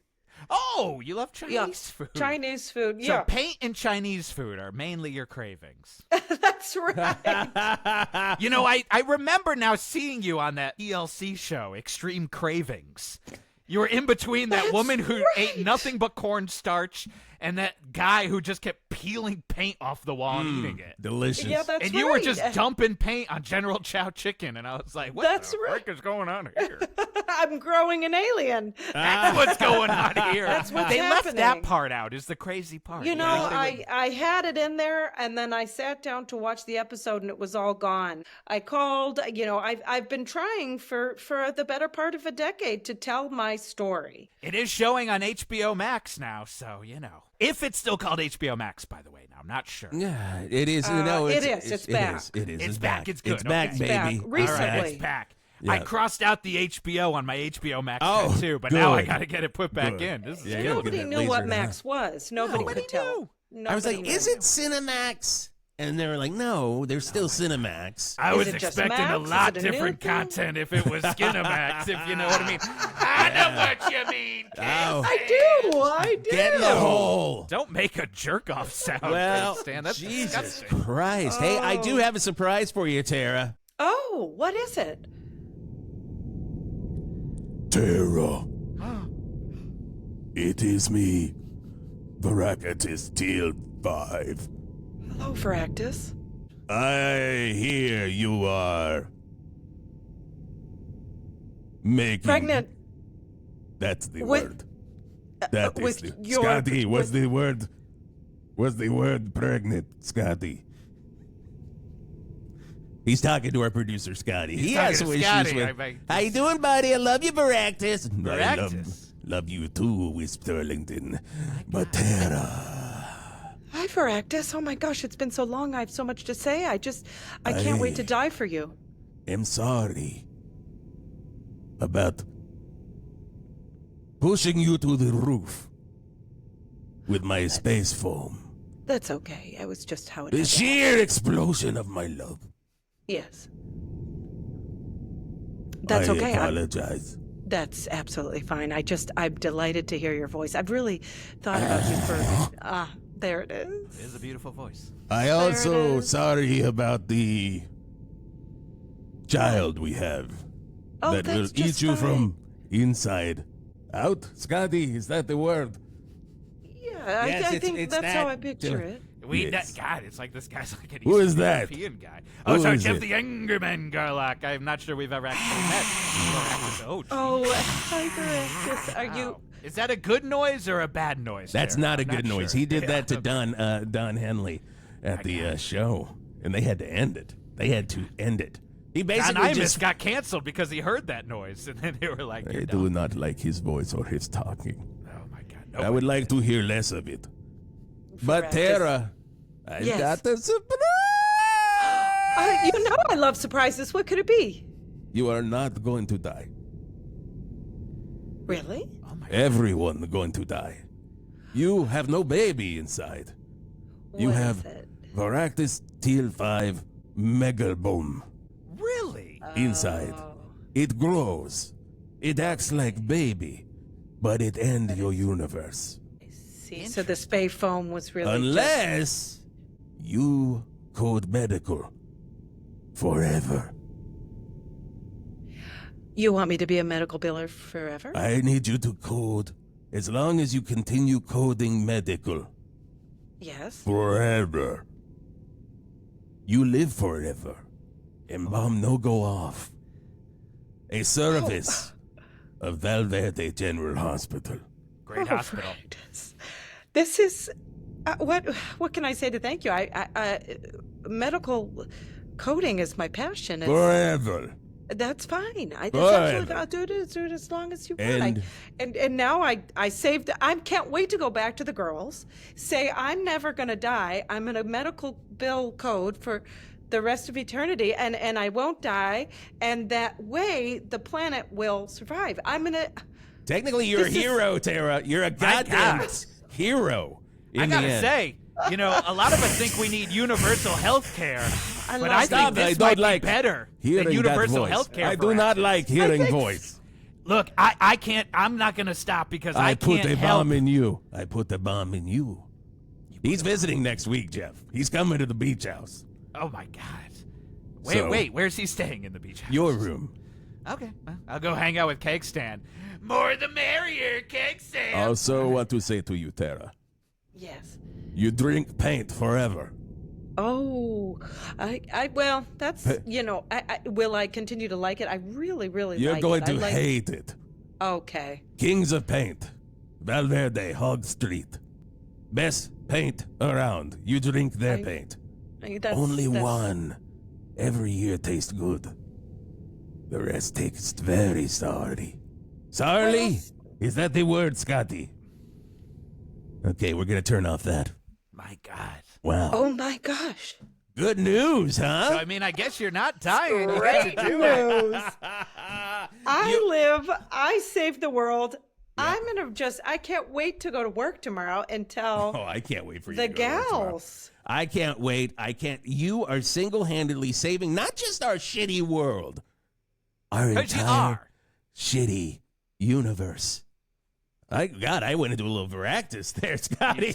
Oh, you love Chinese food. Chinese food, So yeah. paint and Chinese food are mainly your cravings. That's right. You know, I remember now seeing you on that ELC show, Extreme Cravings. You were in between that woman who ate nothing but cornstarch and that guy who just kept peeling paint off the wall and eating it. Delicious. Yeah, that's And right. you were just dumping paint on General Chow chicken, and I was like, what That's the right. frick is going on here? I'm growing an alien. That's what's going on here. That's what's they left that happening. part out is the crazy part. You know, Like, I had it in there, and then I sat down to watch the episode, and it was all gone. I called. You know, I've been trying for the better part of a decade to tell my story. It is showing on HBO Max now, so, you know. If it's still called HBO Max, by the way, now I'm not sure. Yeah, it is. No, it is. It's back. It is. It's back. It's good. It's back, Okay. baby. It's back. All Recently. right. It's back. Yeah. I crossed out the HBO on my HBO Max Oh, too, but now I good. got to get it put back Good. in. This is Yeah, good. you gotta Nobody get that knew laser what down. Max was. Nobody Nobody could tell. knew. I was like, Nobody is knew. it Cinemax? And they were like, no, they're still Cinemax. I Is was it just expecting a Max? Is lot it a new different thing? content if it was Skinamax, if you know what I mean. I know what you mean, Kingston. I do. Get in the hole. Don't make a jerk-off sound, Well, Kingston. That's Jesus disgusting. Christ. Hey, I do have a surprise for you, Tara. Oh, what is it? Tara. It is me, Veractus Five. Hello, Veractus. I hear you are making... Pregnant. That's the With- word. That is with the... your- Scotty, what's with- the word? What's the word pregnant, Scotty? He's talking to our producer, Scotty. He has some talking to issues Scotty. with... How you doing, buddy? I love you, Veractus. Veractus. Love you too, Whisp Turlington. But Tara... Hi, Veractus. Oh my gosh, it's been so long. I have so much to say. I can't wait to die for you. I'm sorry about pushing you to the roof with my space foam. That's okay. It was just how it The had to sheer explosion of my love. happen. Yes. That's I okay. apologize. That's absolutely fine. I'm delighted to hear your voice. I've really thought about you for, there it is. It is a beautiful voice. I it also is. sorry about the child we have Oh, that will that's eat just you fine. from inside out. Scotty, is that the word? Yeah, Yes, I think it's that's how that- I picture it. Yes. God, it's like this guy's like an Who is Eastern that? European guy. Who Oh, sorry, is Jeff it? the Angerman Garlock. I'm not sure we've ever actually met. Oh, geez. Oh, hi, Veractus. Are you... Wow. Is that a good noise or a bad noise? That's Tara? not a I'm good noise. sure. He did Yeah. that to Don Henley at the show, and they had to end it. They had to end it. He Don basically Imus just... got canceled because he heard that noise, and then they were like, I "You're do done." not like his voice or his talking. Oh my God! I would like to hear less of it. But Tara, I Yes. got the surprise! You know I love surprises. What could it be? You are not going to die. Really? Everyone going to die. You have no baby inside. You What have is it? Veractus Teal 5 Megalbome Really? inside. It grows. It acts like baby, but it end your universe. See, so the spay foam was really Unless you code medical forever. You want me to be a medical biller forever? I need you to code as long as you continue coding medical Yes. forever. You live forever. And bomb no go off. A service of Val Verde General Hospital. Great hospital. Veractus. This is what can I say to thank you? I medical coding is my passion. Forever. That's fine. That's Forever. absolutely, I'll do it as long as you want. And- And now I saved. I can't wait to go back to the girls. Say I'm never going to die. I'm in a medical bill code for the rest of eternity, and I won't die. And that way, the planet will survive. I'm gonna. Technically, you're a This is- hero, Tara. You're a goddamn God. hero. I in the gotta end. say, you know, a lot of us think we need universal health care, but love I that. think I this don't might like be better hearing than universal that voice. health care. I do not like hearing think- voice. Look, I can't. I'm not gonna stop because I put can't a help. bomb in you. I put the bomb in you. He's visiting next week, Jeff. He's coming to the beach house. Oh my God! So- Wait, where's he staying in the beach house? Your room. Okay, well, I'll go hang out with Cake Stand. More the merrier, Cake Stand. Also, want to say to you, Tara, Yes. you drink paint forever. Oh, well, that's will I continue to like it? I really, really You're like going it. I to like- hate it. Okay. Kings of Paint. Val Verde, Hog Street. Best paint around. You drink their paint. Only one. Every year tastes good. The rest tastes very sorry. Sorry? Is that the word, Scotty? Okay, we're gonna turn off that. My God. Wow. Oh my gosh. Good news, huh? So I mean, I guess you're not dying. You Great get to do it. news. I save the world I'm gonna I can't wait to go to work tomorrow and tell Oh, I can't wait for you the to go to work tomorrow. gals. I can't wait. You are single-handedly saving not just our shitty world, our 'Cause you entire are. shitty universe. God, I went into a little Veractus there, Scotty.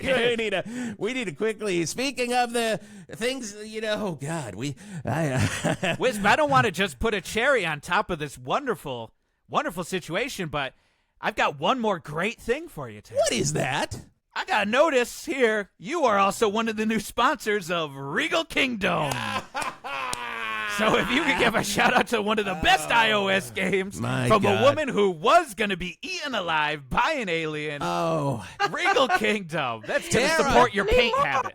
We need to quickly. Speaking of the things, oh God, Wisp, I don't want to just put a cherry on top of this wonderful, wonderful situation, but I've got one more great thing for you today. What is that? I got a notice here. You are also one of the new sponsors of Regal Kingdom. So if you could give a shout out to one of the best iOS games from a woman who was going to be eaten alive by an alien. Oh. Regal Kingdom. That's going to support your paint habit.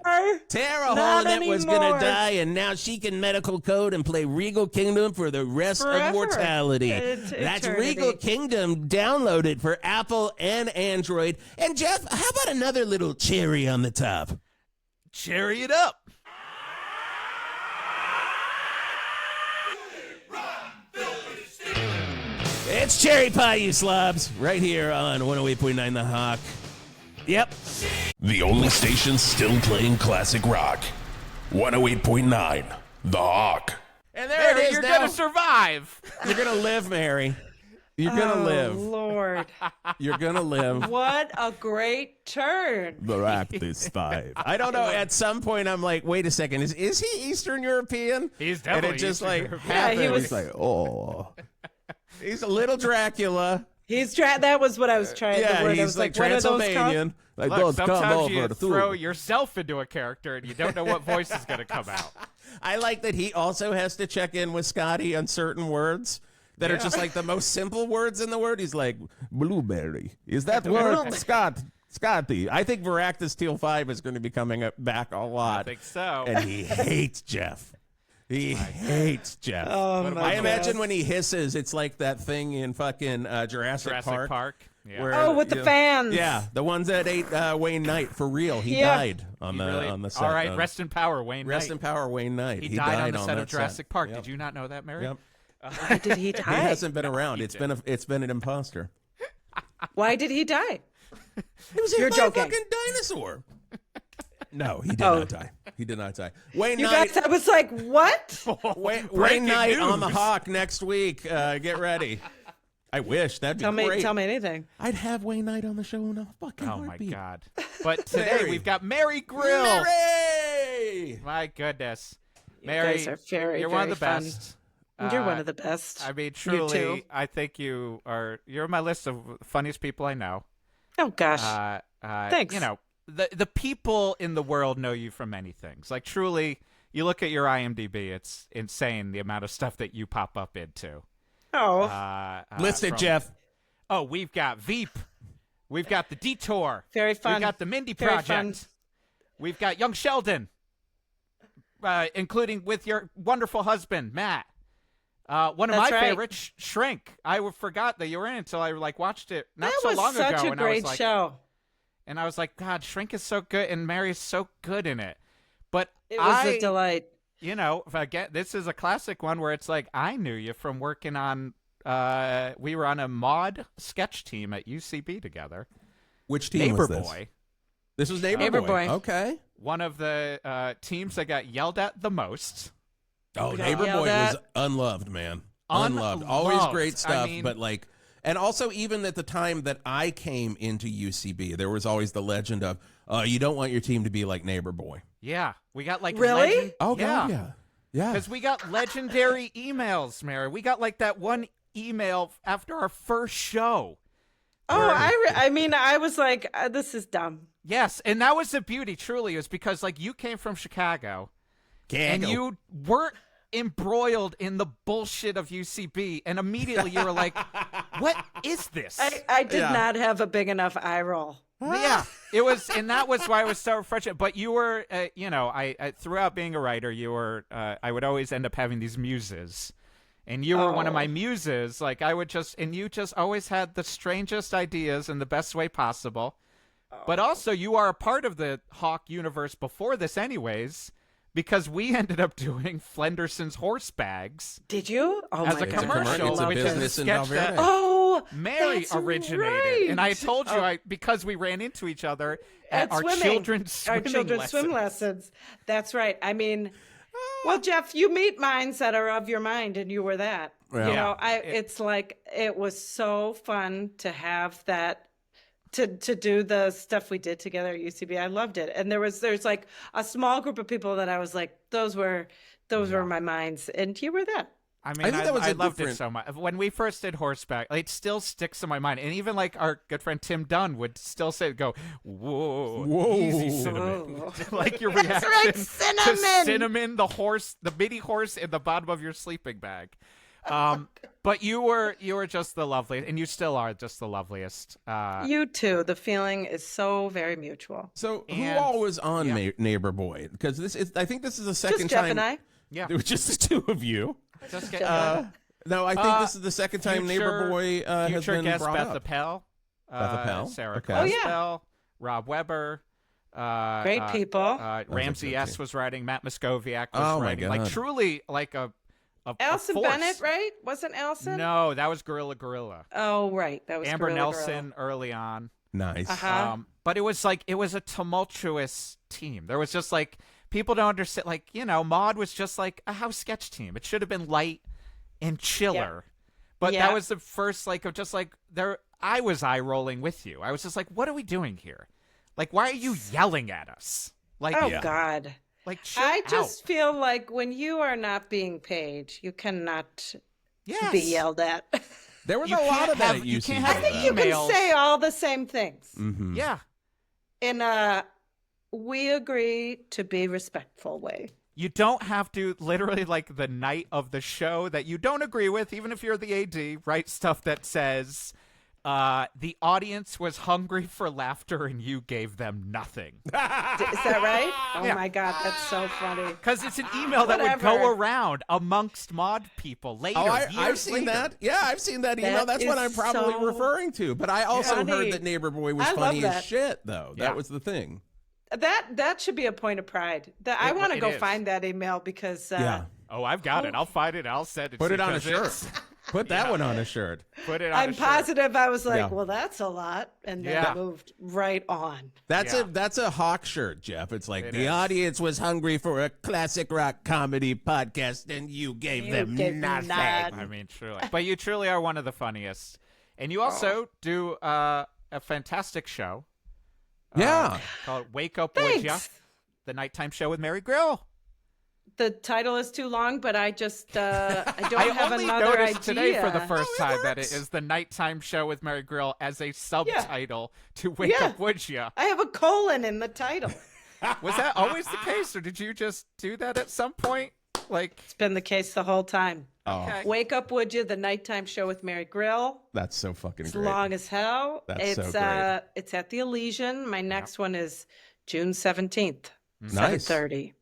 TERA Not HOLEINIT was going anymore. to die, and now she can medical code and play Regal Kingdom for the rest of Forever. mortality. It's That's eternity. Regal Kingdom. Download it for Apple and Android. And Jeff, how about another little cherry on the top? Cherry it up. It's Cherry Pie, you slobs, right here on 108.9 The Hawk. Yep. The only station still playing classic rock. 108.9 The Hawk. And there Mary, it is you're now. going to survive. You're going to live, Mary. You're going to live. Lord, You're going to live. what a great turn. Veractus Five. I don't know. At some point, I'm like, wait a second. Is he Eastern European? He's And definitely it just Eastern like European. Yeah, happened. he was- It's like, oh. He's a little Dracula. That was what I was trying Yeah, to word. I he's was like what are those called? Transylvanian. Like, Look, those come sometimes you over the throw food. yourself into a character and you don't know what voice is going to come out. I like that he also has to check in with Scotty on certain words that are just like the most simple words in the word. He's like, blueberry. Is that word? Scotty. I think Veractus Teal 5 is going to be coming back a lot. I think so. And he hates Jeff. He hates Jeff. Oh, my I imagine God. when he hisses, it's like that thing in fucking Jurassic Park. Yeah. where, Oh, with the fans. Yeah, the ones that ate Wayne Knight for real. He Yeah. died on the set. All right, rest in power, Wayne Rest Knight. in power, Wayne Knight. He died on the set of that Jurassic Park. Yep. Did you not know that, Mary? Yep. Why did he die? He hasn't been around. It's been an imposter. Why did he die? He was You're hit by joking. a fucking dinosaur. No, he did Oh. not die. He did not die. Wayne You Knight. guys, I was like, what? Wayne Knight on the news. Hawk next week. Get ready. I wish that'd be Tell great. me anything. I'd have Wayne Knight on the show in a fucking Oh, my heartbeat. God. But today Mary. we've got Mary Grill. Mary! My goodness. You Mary, guys are very, you're one of the very fun. best. You're one of the best. I mean, You truly, too. I think you're on my list of funniest people I know. Oh gosh. Thanks. You know, the people in the world know you from many things. Like, truly, you look at your IMDb, it's insane the amount of stuff that you pop up into. Oh, List it, Jeff. Oh, we've got Veep. We've got The Detour. very fun. We've got The Mindy Very Project. fun. We've got Young Sheldon, including with your wonderful husband, Matt. One of That's my right. favorites, Shrink. I forgot that you were in it until I watched it not That so was long such ago. a and I was great like, show. And I was like, God, Shrink is so good, and Mary is so good in it. But It was a delight. you know, this is a classic one where it's like, I knew you from working on, we were on a mod sketch team at UCB together. Which team Neighbor was this? Boy, This was Neighbor, Neighbor Boy. Boy. Okay. one of the teams that got yelled at the most. Oh, We got Neighbor yelled Boy at. was unloved, man. Unloved. Always Unloved. great stuff, I mean- but like, and also even at the time that I came into UCB, there was always the legend of, you don't want your team to be like Neighbor Boy. Yeah, we got like Really? Oh, God, yeah. Because we got legendary emails, Mary. We got like that one email after our first show. Oh, I mean, I was like, this is dumb. Yes, and that was the beauty, truly, is because like you came from Chicago, and you weren't embroiled in the bullshit of UCB, and immediately you were like, "What is this?" I did not have a big enough eye roll. Yeah, it was, and that was why I was so frustrated. But you were, you know, I throughout being a writer, you were, I would always end up having these muses, and you were one of my muses. Like I would just, and you just always had the strangest ideas in the best way possible. But also, you are a part of the Hawk universe before this, anyways, because we ended up doing Flenderson's horse bags Did you? Oh as my a God. commercial, It's a which is a business in sketch Val Verde. that. Oh, Mary that's originated. right. And I told you, because we ran into each other at our children's swim lessons. That's right. I mean, well, Geoff, you meet minds that are of your mind, and you were that. Yeah. You know, it's like it was so fun to have that. To do the stuff we did together at UCB. I loved it. And there's like a small group of people that I was like, those were my minds. And you were that. I mean, I loved it so much. When we first did horseback, it still sticks in my mind. And even like our good friend Tim Dunn would still whoa, easy Cinnamon. Like your reaction right, Cinnamon. to Cinnamon, the horse, the mini horse in the bottom of your sleeping bag. But you were just the loveliest, and you still are just the loveliest. You too. The feeling is so very mutual. So who all was on Neighbor Boy? Because I think this is the second just time. Geoff and I. Yeah, it was just the two of you. Just no, I think this is the second time Neighbor Boy has been guest brought Beth up. Appel, Beth Appel, Sarah okay. Costell, Rob Weber. Great people. Ramsey S. was writing. Matt Moscoviak was Oh, my writing. God. Like truly, like a Alison force. Bennett, right? Wasn't Alison? No, that was Gorilla. Oh, right. That was Amber Gorilla Nelson early on. Nice. Uh-huh. But it was a tumultuous team. There was just like, people don't understand, like, you know, Maude was just like a house sketch team. It should have been light and chiller. Yeah. But Yeah. that was the first, like, of just like, I was eye rolling with you. I was just like, what are we doing here? Like, why are you yelling at us? Like, Oh, God. Like, chill I just out. feel like when you are not being paid, you cannot Yes. be yelled at. There was You a lot can't of that have- at you UCB. can't I have think you can emails. say all the same things. Mm-hmm. Yeah. In a we agree to be respectful way. You don't have to literally, like, the night of the show that you don't agree with, even if you're the AD, write stuff that says, the audience was hungry for laughter and you gave them nothing. Is that right? Oh, Yeah. my God. That's so funny. Because it's an email that would go Whatever. around amongst mod people later. Oh, I've years seen later. that. Yeah, I've seen that email. That That's what is I'm probably so referring to. But I also funny. heard that Neighbor Boy was I love funny as that. shit, though. Yeah. That was the thing. That should be a point of pride. I want to it go is. find that email because Oh, I've got it. I'll find it. I'll send it Put to it you on a 'cause shirt. it's- Put that one on a shirt. Put it on I'm a shirt. positive I was like, Yeah. well, that's a lot. And then Yeah. moved right on. That's Yeah. that's a Hawk shirt, Jeff. It's like It the is. audience was hungry for a classic rock comedy podcast, and you gave them gave nothing. none. I mean, truly. But you truly are one of the funniest. And you also do a fantastic show. Yeah. Called Wake Up Would Ya? Thanks. The nighttime show with Mary Grill. The title is too long, but I just I don't I have only another noticed idea. today for the first Oh, it time that it works. is the nighttime show with Mary Grill as a subtitle to Wake Yeah. Up Would Ya? I have a colon in the title. Was that always the case, or did you just do that at some point? Like, It's been the case the whole time. Oh, okay. Wake Up Would You? The nighttime show with Mary Grill. that's so fucking It's great. long as hell. That's so it's great. it's at the Elysian. My next one is June 17th, Nice. 7:30.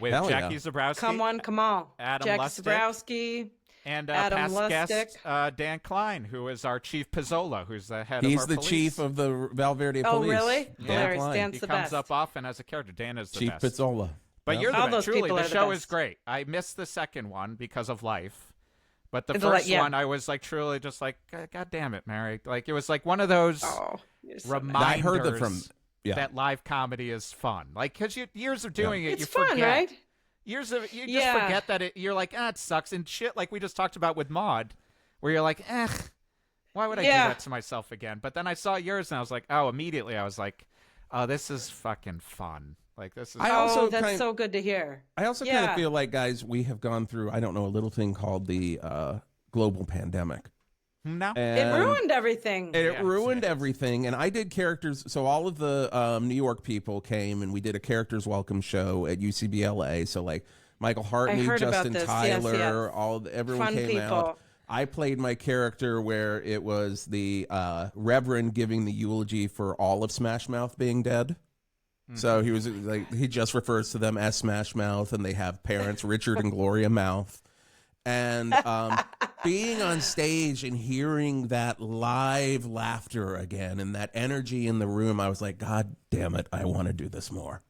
with Hell Jackie yeah. Zabrowski. Come on. Adam Jackie Lustig. Zabrowski. And Adam past Lustig. guest Dan Klein, who is our chief Pizzola, who's the head of He's our the police. chief of the Val Verde Oh, police. really? Dan Hilarious. Klein. Dan's He the comes best. up often as a character. Dan is the Chief best. Pizzola. But Yep. you're the All best. those Truly, people the are the show is best. great. I missed the second one because of life. But the The first yeah. one, I was like truly just like, God damn it, Mary. Like, it was like one of those Oh, you're so nice. reminders I heard that from. Yeah. that live comedy is fun. Like, because years of doing it, It's you fun, forget. right? Years of you just Yeah. forget that you're like, it sucks and shit. Like we just talked about with Maude, where you're like, why would I do Yeah. that to myself again? But then I saw yours and I was like, immediately I was like, oh, this is fucking fun. Like this is. I also that's kind- so good to hear. I also kind of feel like, guys, we have gone through, I don't know, a little thing called the global pandemic. No. It ruined everything. And it Yeah, ruined it's- everything. And I did characters. So all of the New York people came, and we did a characters welcome show at UCBLA. So like Michael Hartney, heard about Justin this. Yes, Tyler, yes. everyone Fun came people. out. I played my character where it was the Reverend giving the eulogy for all of Smash Mouth being dead. So he was like, he just refers to them as Smash Mouth, and they have parents, Richard and Gloria Mouth. And being on stage and hearing that live laughter again and that energy in the room, I was like, God damn it, I want to do this more.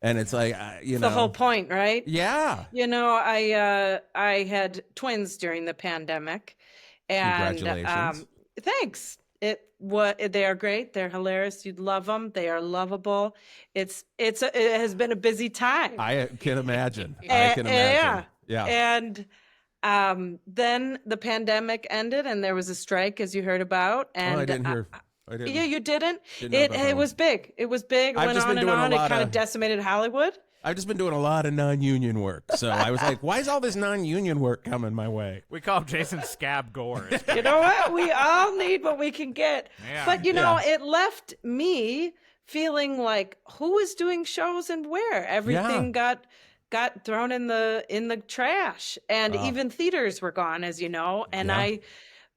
And it's like, you know, The whole point, right? yeah. You know, I had twins during the pandemic, and Congratulations. Thanks. They are great. They're hilarious. You'd love them. They are lovable. It has been a busy time. I can imagine. I can imagine. Yeah. And then the pandemic ended, and there was a strike, as you heard about. And I didn't hear. I didn't. Yeah, you didn't. Didn't know about that It one. was big. It was big. I've Went just on been and doing a on. It lot kind of of- decimated Hollywood. I've just been doing a lot of non-union work, so I was like, "Why is all this non-union work coming my way?" We call him Jason Scab Gore. You know what? We all need what we can get. Yeah. But it left me feeling like, who is doing shows and where? Everything got thrown in the trash, and even theaters were gone, as you know. And I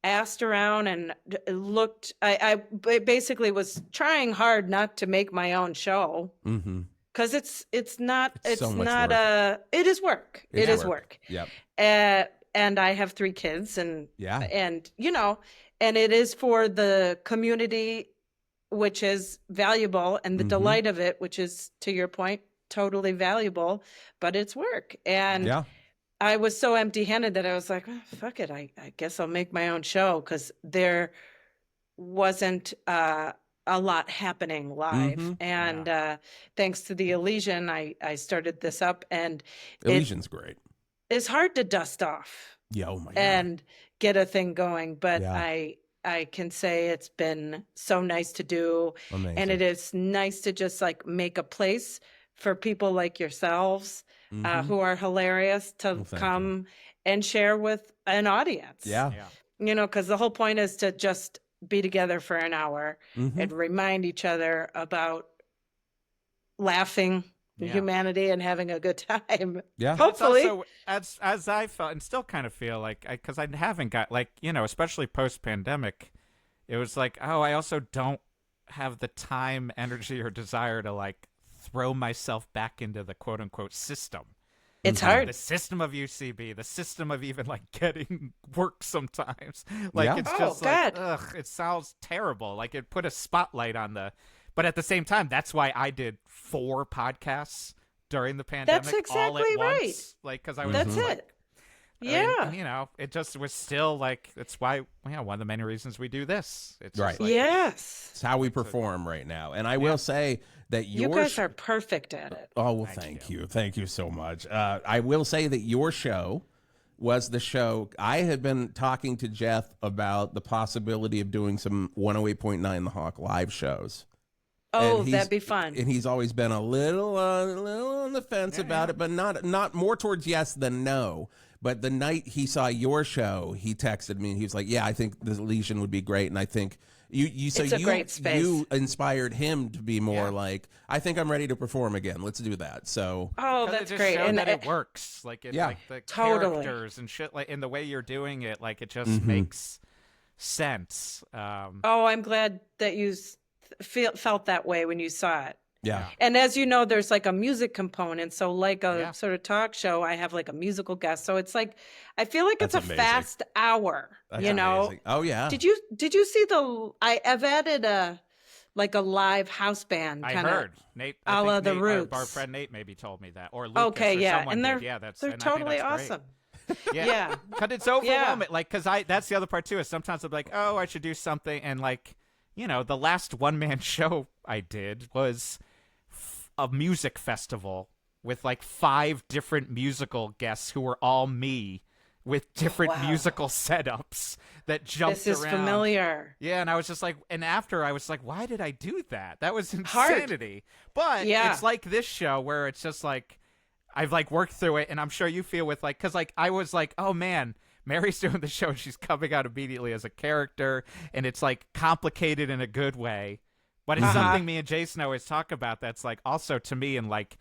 asked around and looked. I basically was trying hard not to make my own show. Mm-hmm. Because it's not so much not work. it is work. It is work. Yep. And I have 3 kids, and Yeah. and it is for the community, which is valuable, and the delight of it, which is, to your point, totally valuable, but it's work. And I was so empty-handed that I was like, fuck it, I guess I'll make my own show, because there wasn't a lot happening live. And thanks to the Elysian, I started this up, and Elysian's great. it's hard to dust off Yeah. Oh my god. and get a thing going, but Yeah. I can say it's been so nice to do. Amazing. And it is nice to just like make a place for people like yourselves who are hilarious to thank come and share with an audience. Yeah. Because the whole point is to just be together for an hour Mm-hmm. and remind each other about laughing, humanity, and having a good time. Yeah. Hopefully. It's also, as I felt and still kind of feel like, because I haven't got, like, especially post-pandemic, it was like, I also don't have the time, energy, or desire to, like, throw myself back into the quote-unquote system. It's hard. The system of UCB, the system of even, like, getting work sometimes. Like, Yeah. it's Oh, just like, God. it sounds terrible. Like, it put a spotlight on but at the same time, that's why I did 4 podcasts during the pandemic. That's all at exactly right. once. Like, because I was That's just it. like, Yeah. I mean, it just was still like, that's why, one of the many reasons we do this. It's Right. just like, Yes. It's how we perform right now. And I will say that You guys are perfect at it. Oh, well, thank you. Thank you so much. I will say that your show was the show. I had been talking to Geoff about the possibility of doing some 108.9 The Hawk live shows. Oh, And that'd be fun. And he's always been a little on the fence about it, but not more towards yes than no. But the night he saw your show, he texted me and he was like, "Yeah, I think the Elysian would be great." And I think It's a great space. You inspired him to be more like, "I think I'm ready to perform again. Let's do that." So Oh, 'cause that's it just great. showed And that it works. Like, it, Yeah. like the Totally. characters and shit, like, in the way you're doing it, like, it just makes sense. oh, I'm glad that you felt that way when you saw it. yeah. And as you know, there's like a music component. So like a Yeah. sort of talk show, I have like a musical guest. So it's like, I feel like That's it's a amazing. fast hour, That's you know? amazing. Oh yeah. Did you see I've added a live house band I kind heard of. Nate, a I la think The Nate, Roots. our friend Nate maybe told me that, or Lucas, Okay, or yeah. someone And did. they're Yeah, they're I think totally that's great. awesome. Yeah, because it's overwhelming. Like, because that's the other part too. Is sometimes I'm like, oh, I should do something, and like, the last one-man show I did was a music festival with like 5 different musical guests who were all me with different Wow. musical setups that jumped This is around. familiar. Yeah, and I was just like, and after I was like, why did I do that? That was Hard. insanity. But Yeah. it's like this show where it's just like, I've like worked through it, and I'm sure you feel with like, because like I was like, oh man, Mary's doing the show, she's coming out immediately as a character, and it's like complicated in a good way. But it's something me and Jason always talk about that's like also to me in like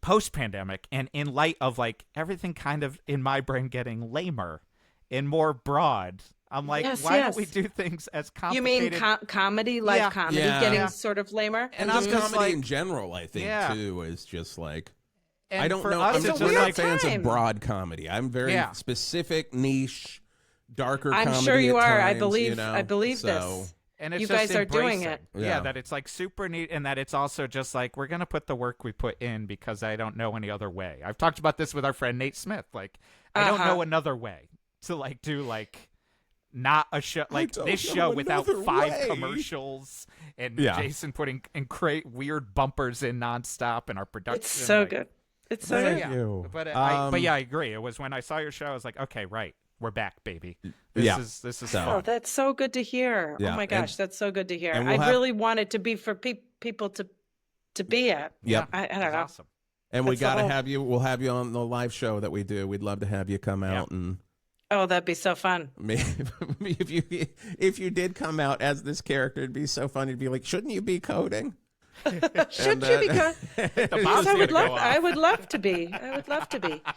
post-pandemic and in light of like everything kind of in my brain getting lamer and more broad. I'm like, why don't we do things as You mean complicated? comedy, live Yeah. comedy, Yeah. getting Yeah. sort of lamer? And I'm just just comedy like- in general, I think, Yeah. too, is just like, And I don't for know. us, I'm it's just just not like, fans time. of broad comedy. I'm very Yeah. specific, niche, darker I'm comedy sure you at are. times, I believe so, this. and it's You just guys are doing embracing. it. Yeah, Yeah. that it's like super neat, and that it's also just like we're gonna put the work we put in because I don't know any other way. I've talked about this with our friend Nate Smith. Like, I don't know another way to like do like not a show like this show without 5 commercials and Jason putting weird bumpers in nonstop in our production. It's so good. It's so good. Thank you. But I agree. It was when I saw your show, I was like, okay, right, we're back, baby. This is fun. Oh, that's so good to hear. Yeah. Oh my gosh, that's so good to hear. we'll I really want it to be for people to be at. Yep. I don't know. Awesome. And we That's the got to whole- have you. We'll have you on the live show that we do. We'd love to have you come out and. Oh, that'd be so fun. If you did come out as this character, it'd be so funny to be like, shouldn't you be coding? Should you be? bomb's I gonna would go love. off. I would love to be. I would love to be. I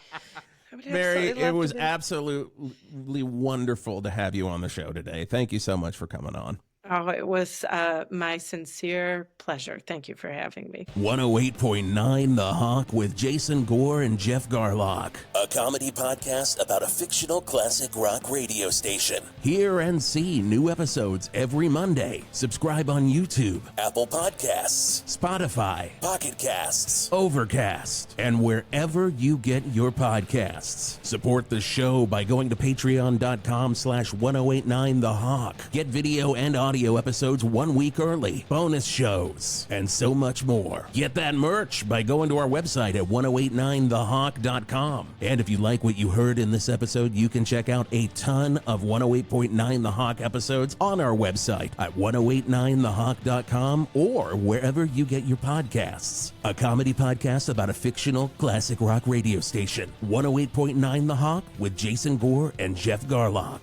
would Mary, absolutely it love was to be. absolutely wonderful to have you on the show today. Thank you so much for coming on. Oh, it was my sincere pleasure. Thank you for having me. 108.9 The Hawk with Jason Gore and Jeff Garlock. A comedy podcast about a fictional classic rock radio station. Hear and see new episodes every Monday. Subscribe on YouTube, Apple Podcasts, Spotify, Pocket Casts. Overcast, and wherever you get your podcasts. Support the show by going to patreon.com/1089 The Hawk. Get video and audio episodes 1 week early, bonus shows, and so much more. Get that merch by going to our website at 1089thehawk.com. And if you like what you heard in this episode, you can check out a ton of 108.9 The Hawk episodes on our website at 1089thehawk.com or wherever you get your podcasts. A comedy podcast about a fictional classic rock radio station. 108.9 The Hawk with Jason Gore and Jeff Garlock.